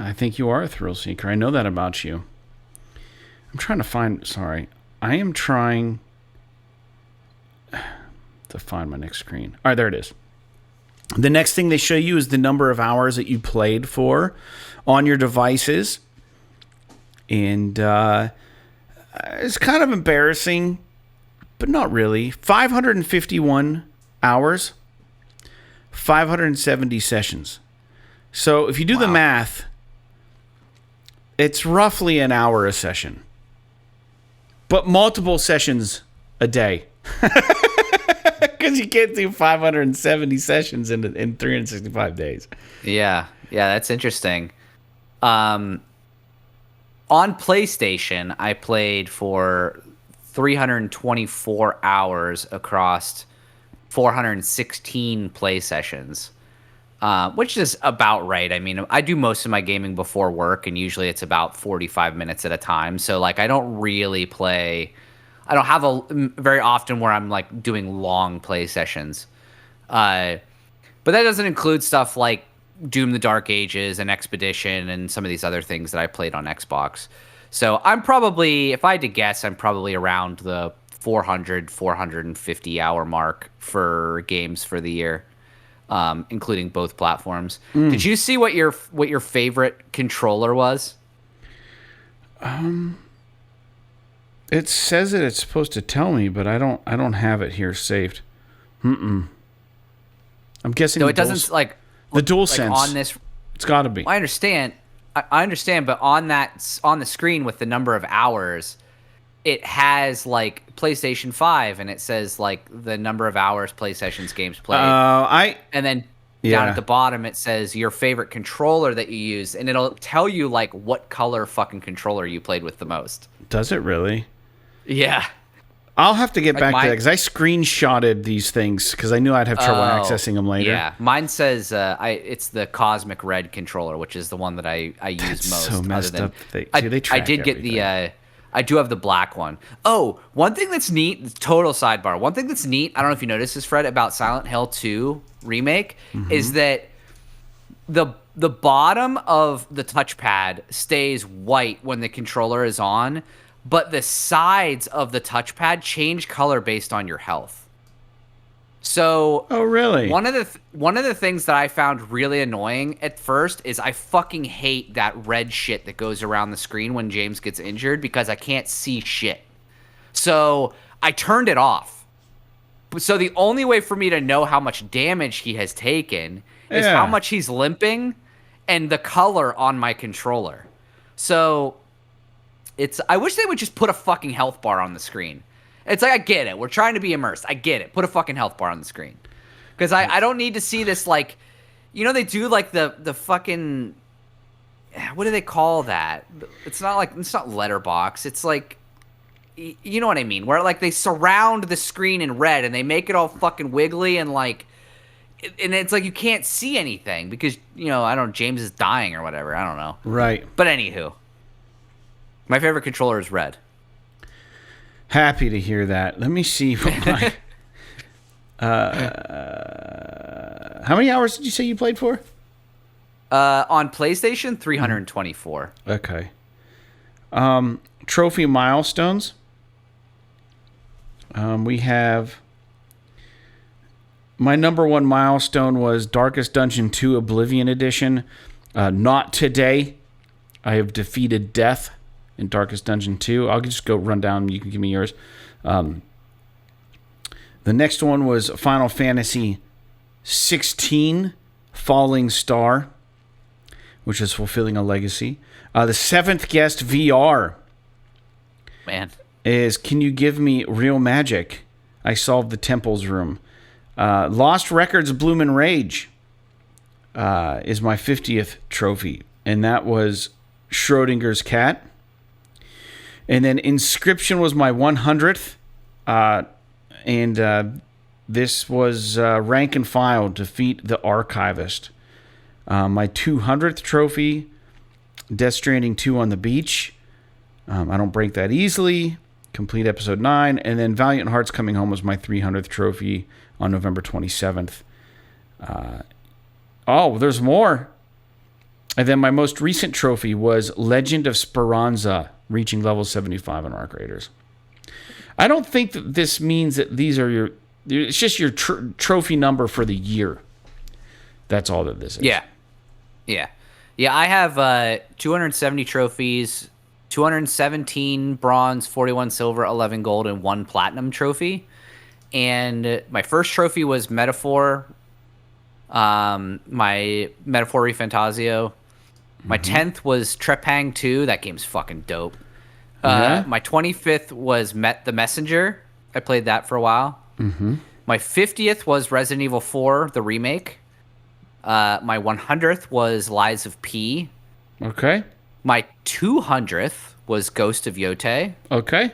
I think you are a thrill seeker. I know that about you. I'm trying to find. Sorry, I am trying to find my next screen. All right, there it is. The next thing they show you is the number of hours that you played for on your devices. And it's kind of embarrassing, but not really. 551 hours, 570 sessions. So if you do the math, it's roughly an hour a session. But multiple sessions a day. Because you can't do 570 sessions in 365 days. Yeah, that's interesting. On PlayStation, I played for 324 hours across 416 play sessions, which is about right. I mean, I do most of my gaming before work, and usually it's about 45 minutes at a time. So, like, I don't really play. I don't have very often where I'm like doing long play sessions. But that doesn't include stuff like Doom: The Dark Ages and Expedition and some of these other things that I played on Xbox. So I'm probably, if I had to guess, I'm probably around the 450 hour mark for games for the year, including both platforms. Did you see what your favorite controller was? It says that it's supposed to tell me, but I don't have it here saved. I'm guessing No, it doesn't like the DualSense on this. It's got to be. I understand, but on the screen with the number of hours, it has like PlayStation 5, and it says like the number of hours PlayStation's games played. And then down at the bottom it says your favorite controller that you use, and it'll tell you like what color fucking controller you played with the most. Does it really? Yeah. I'll have to get back to that because I screenshotted these things because I knew I'd have trouble accessing them later. Yeah, mine says it's the Cosmic Red controller, which is the one that I use most. So messed up. They track I did everything. get I do have the black one. Oh, one thing that's neat, total sidebar. One thing that's neat, I don't know if you noticed this, Fred, about Silent Hill 2 Remake, is that the bottom of the touchpad stays white when the controller is on, but the sides of the touchpad change color based on your health. So, oh really? One of the things that I found really annoying at first is I fucking hate that red shit that goes around the screen when James gets injured because I can't see shit. So I turned it off. So the only way for me to know how much damage he has taken is how much he's limping and the color on my controller. So I wish they would just put a fucking health bar on the screen. It's like, I get it. We're trying to be immersed. I get it. Put a fucking health bar on the screen. Because I don't need to see this, like, they do like the fucking, what do they call that? It's not letterbox. It's like, you know what I mean? Where like they surround the screen in red and they make it all fucking wiggly and like, and it's like you can't see anything because I don't know, James is dying or whatever. I don't know. Right. But anywho, my favorite controller is red. Happy to hear that. Let me see what my. How many hours did you say you played for? On PlayStation, 324. Okay. Trophy milestones. We have. My number one milestone was Darkest Dungeon 2 Oblivion Edition. Not today. I have defeated death in Darkest Dungeon 2. I'll just go run down. You can give me yours. The next one was Final Fantasy 16 Falling Star, which is fulfilling a legacy. The seventh guest VR. Man. Is Can You Give Me Real Magic? I Solved the Temple's Room. Lost Records Bloomin' Rage is my 50th trophy, and that was Schrodinger's cat. And then Inscription was my 100th, and this was rank and file, defeat the Archivist. My 200th trophy, Death Stranding 2 on the beach. I don't break that easily. Complete episode 9. And then Valiant Hearts Coming Home was my 300th trophy on November 27th. There's more. And then my most recent trophy was Legend of Speranza, reaching level 75 on Arc Raiders. I don't think that this means that these are it's just your trophy number for the year. That's all that this is. Yeah. I have 270 trophies, 217 bronze, 41 silver, 11 gold, and 1 platinum trophy. And my first trophy was Metaphor, my Metaphor Refantasio. My 10th was Trepang 2. That game's fucking dope. My 25th was The Messenger. I played that for a while. Mm-hmm. My 50th was Resident Evil 4, the remake. My 100th was Lies of P. Okay. My 200th was Ghost of Yote. Okay.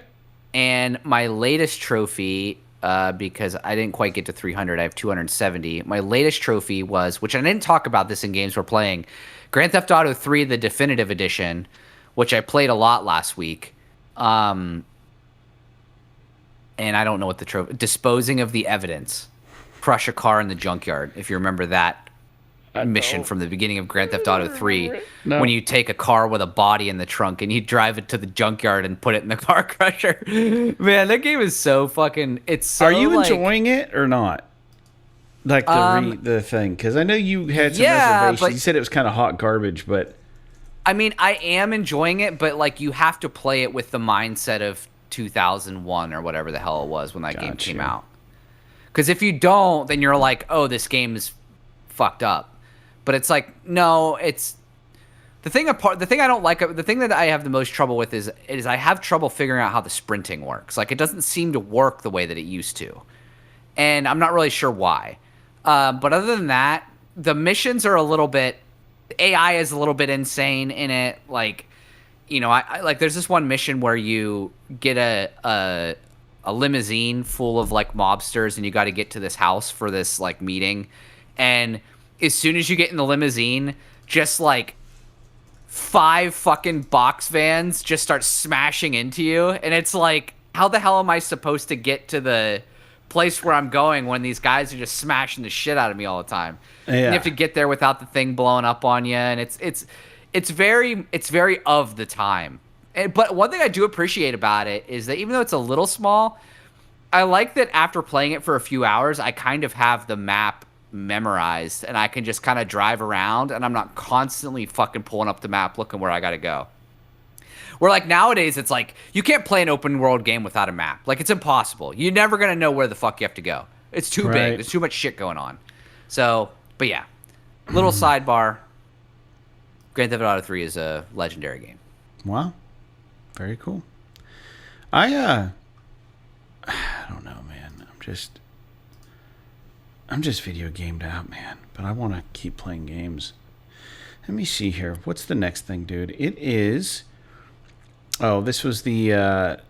And my latest trophy, because I didn't quite get to 300, I have 270. My latest trophy was, which I didn't talk about this in games we're playing, Grand Theft Auto 3, the Definitive Edition, which I played a lot last week. And I don't know what the trophy... Disposing of the Evidence. Crush a car in the junkyard, if you remember that mission from the beginning of Grand Theft Auto 3. No. When you take a car with a body in the trunk and you drive it to the junkyard and put it in the car crusher. Man, that game is so fucking... It's so, Are you enjoying it or not? Like the thing? Because I know you had some reservations. But, you said it was kind of hot garbage, but... I mean, I am enjoying it, but like you have to play it with the mindset of 2001 or whatever the hell it was when that game came out. Because if you don't, then you're like, oh, this game is fucked up. But it's like, no, it's the thing I don't like, the thing that I have the most trouble with is I have trouble figuring out how the sprinting works. Like, it doesn't seem to work the way that it used to. And I'm not really sure why. But other than that, the missions are a little bit, AI is a little bit insane in it. Like, I like, there's this one mission where you get a limousine full of like mobsters and you got to get to this house for this like meeting. And as soon as you get in the limousine, just like 5 fucking box vans just start smashing into you. And it's like, how the hell am I supposed to get to the place where I'm going when these guys are just smashing the shit out of me all the time? Yeah. And you have to get there without the thing blowing up on you. And it's very of the time. But one thing I do appreciate about it is that even though it's a little small, I like that after playing it for a few hours, I kind of have the map memorized and I can just kind of drive around and I'm not constantly fucking pulling up the map looking where I gotta go. Where like nowadays it's like you can't play an open world game without a map. Like, it's impossible. You're never gonna know where the fuck you have to go. It's too big. There's too much shit going on. So, but yeah, little sidebar. Grand Theft Auto 3 is a legendary game. Wow, very cool. I don't know, man. I'm just video gamed out, man. But I want to keep playing games. Let me see here. What's the next thing, dude? It is... Oh, this was the...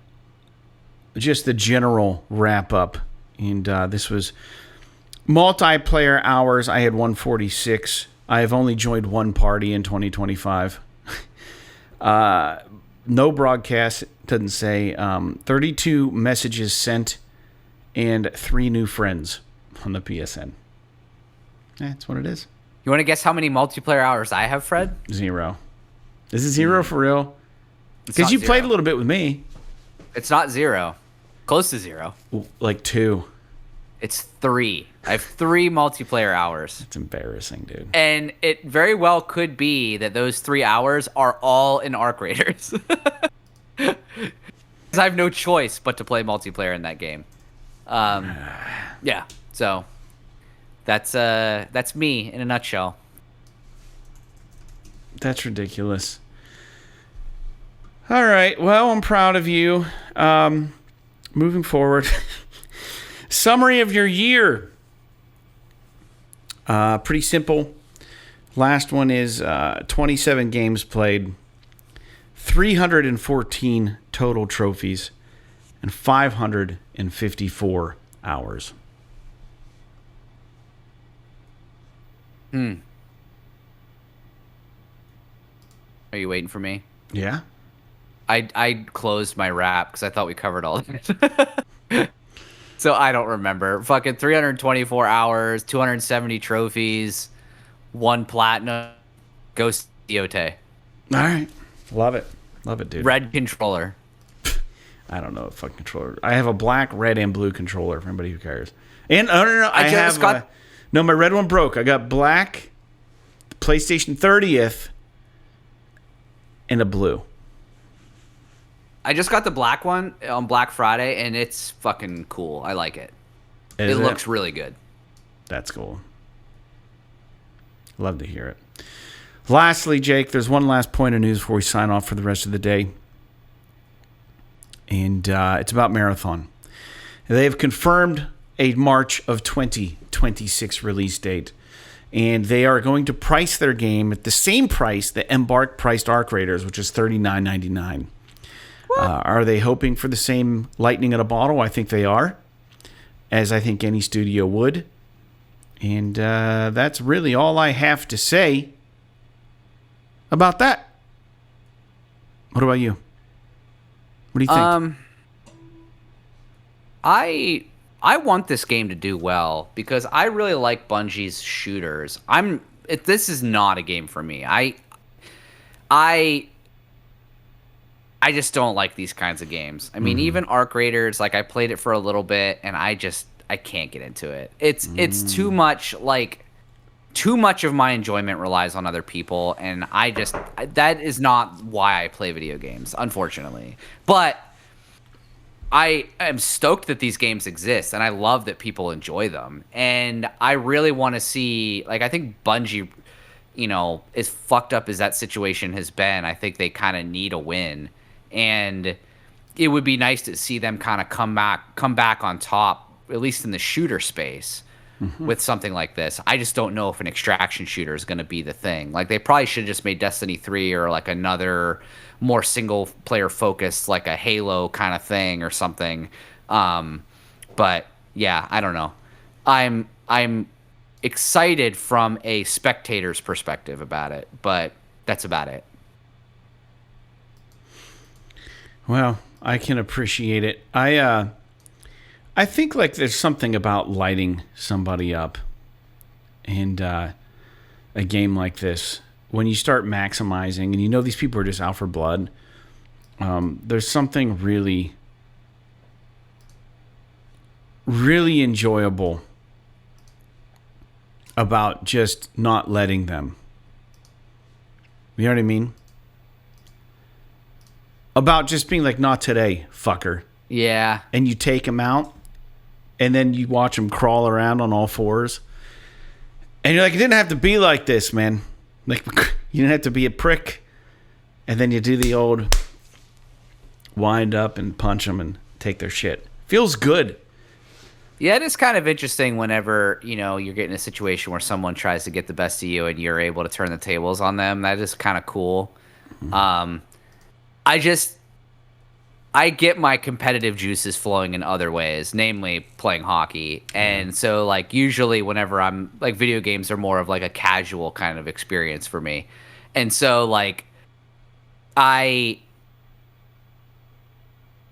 just the general wrap-up. And this was multiplayer hours. I had 146. I have only joined one party in 2025. No broadcast. Doesn't say. 32 messages sent and 3 new friends on the PSN. That's what it is. You want to guess how many multiplayer hours I have, Fred? 0. Is it 0 for real? Because you played a little bit with me. It's not 0. Close to 0. Like 2. It's 3. I have 3 multiplayer hours. It's embarrassing, dude. And it very well could be that those 3 hours are all in Arc Raiders. Because I have no choice but to play multiplayer in that game. Yeah, so that's me in a nutshell. That's ridiculous. All right, well, I'm proud of you. Moving forward. Summary of your year. Pretty simple. Last one is 27 games played, 314 total trophies, and 554 hours. Are you waiting for me? Yeah. I closed my wrap because I thought we covered all of it. So I don't remember. Fucking 324 hours, 270 trophies, 1 platinum, Ghost Diote. All right. Love it. Love it, dude. Red controller. I don't know what fucking controller. I have a black, red, and blue controller for anybody who cares. And, no. I just got... No, my red one broke. I got black, PlayStation 30th, and a blue. I just got the black one on Black Friday, and it's fucking cool. I like it. It looks really good. That's cool. Love to hear it. Lastly, Jake, there's one last point of news before we sign off for the rest of the day. And it's about Marathon. They have confirmed a March of 2026 release date. And they are going to price their game at the same price that Embark priced Arc Raiders, which is $39.99. Are they hoping for the same lightning in a bottle? I think they are, as I think any studio would. And that's really all I have to say about that. What about you? What do you think? I want this game to do well because I really like Bungie's shooters. This is not a game for me. I just don't like these kinds of games. I mean, even Arc Raiders, like I played it for a little bit and I can't get into it. It's too much of my enjoyment relies on other people, and that is not why I play video games, unfortunately. But I am stoked that these games exist, and I love that people enjoy them. And I really want to see, like, I think Bungie, as fucked up as that situation has been, I think they kind of need a win. And it would be nice to see them kind of come back on top, at least in the shooter space, with something like this. I just don't know if an extraction shooter is going to be the thing. Like, they probably should have just made Destiny 3 or like another more single player focused, like a Halo kind of thing or something. But yeah, I don't know. I'm excited from a spectator's perspective about it, but that's about it. Well, I can appreciate it. I think like there's something about lighting somebody up and a game like this. When you start maximizing, and these people are just out for blood, there's something really, really enjoyable about just not letting them. You know what I mean? About just being like, not today, fucker. Yeah. And you take them out, and then you watch them crawl around on all fours. And you're like, it didn't have to be like this, man. Like, you didn't have to be a prick. And then you do the old wind up and punch them and take their shit. Feels good. Yeah, it is kind of interesting whenever, you're getting a situation where someone tries to get the best of you and you're able to turn the tables on them. That is kind of cool. Um, I just I get my competitive juices flowing in other ways, namely playing hockey. And so like usually whenever I'm like video games are more of like a casual kind of experience for me. And so like I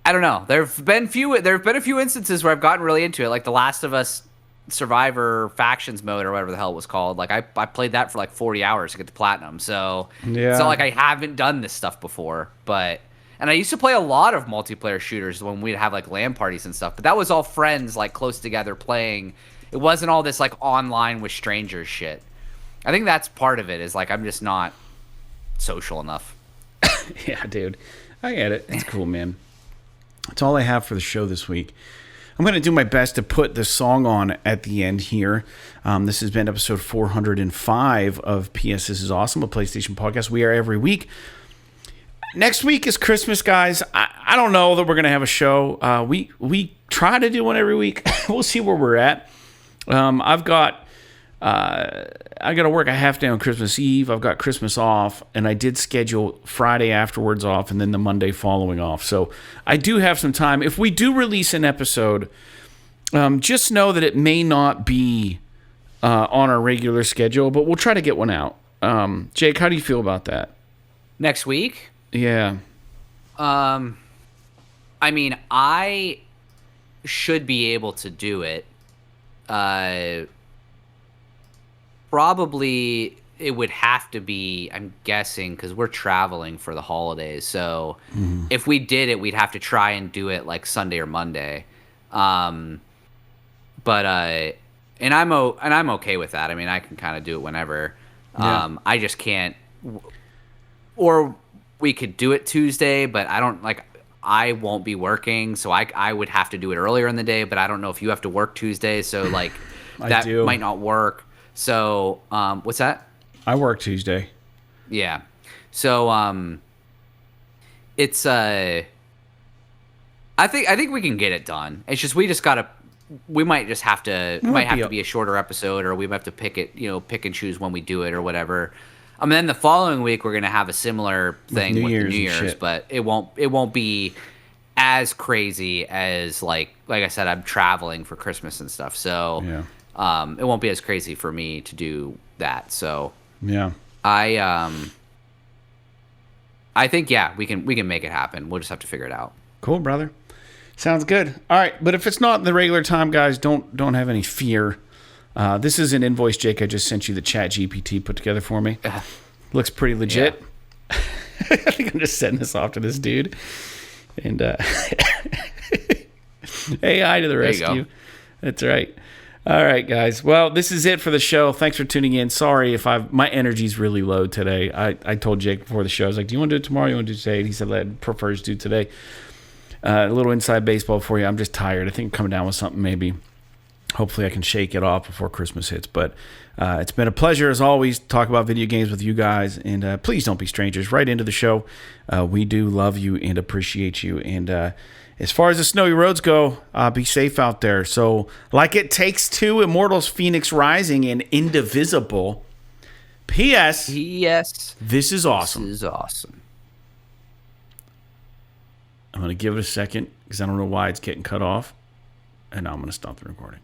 I don't know. There've been a few instances where I've gotten really into it, like The Last of Us Survivor Factions mode or whatever the hell it was called. Like I played that for like 40 hours to get to platinum. So it's not Yeah. like I haven't done this stuff before, but and I used to play a lot of multiplayer shooters when we'd have like LAN parties and stuff, but that was all friends like close together playing. It wasn't all this like online with strangers shit. I think that's part of it is like I'm just not social enough. Yeah, dude. I get it. It's cool, man. That's all I have for the show this week. I'm going to do my best to put the song on at the end here. This has been episode 405 of PS This Is Awesome, a PlayStation podcast. We are every week. Next week is Christmas, guys. I don't know that we're going to have a show. We try to do one every week. We'll see where we're at. I got to work a half day on Christmas Eve. I've got Christmas off, and I did schedule Friday afterwards off and then the Monday following off. So I do have some time. If we do release an episode, just know that it may not be on our regular schedule, but we'll try to get one out. Jake, how do you feel about that? Next week? Yeah. I mean, I should be able to do it. Probably it would have to be, I'm guessing, because we're traveling for the holidays. So if we did it, we'd have to try and do it like Sunday or Monday. And I'm okay with that. I mean, I can kind of do it whenever. Yeah. I just can't. Or we could do it Tuesday, but I won't be working, so I would have to do it earlier in the day. But I don't know if you have to work Tuesday, so like that might not work. So, what's that? I work Tuesday. Yeah. So, it's I think we can get it done. It's just we might just have to it might have to be a shorter episode, or we might have to pick and choose when we do it or whatever. I mean, then the following week we're gonna have a similar thing with the New Year's, but it won't be as crazy as like I said, I'm traveling for Christmas and stuff. So Yeah. It won't be as crazy for me to do that. So Yeah. I think we can make it happen. We'll just have to figure it out. Cool, brother. Sounds good. All right, but if it's not the regular time, guys, don't have any fear. This is an invoice, Jake. I just sent you the Chat GPT put together for me. Looks pretty legit. Yeah. I think I'm just sending this off to this dude. And AI to the rescue. That's right. All right, guys. Well, this is it for the show. Thanks for tuning in. Sorry if my energy's really low today. I told Jake before the show, I was like, do you want to do it tomorrow? You want to do it today? And he said, I'd prefer to do today. A little inside baseball for you. I'm just tired. I think I'm coming down with something maybe. Hopefully I can shake it off before Christmas hits. But it's been a pleasure, as always, to talk about video games with you guys. And please don't be strangers. Right into the show. We do love you and appreciate you. And as far as the snowy roads go, be safe out there. So, like It Takes Two, Immortals Phoenix Rising, and Indivisible. P.S. This is awesome. This is awesome. I'm going to give it a second because I don't know why it's getting cut off. And now I'm going to stop the recording.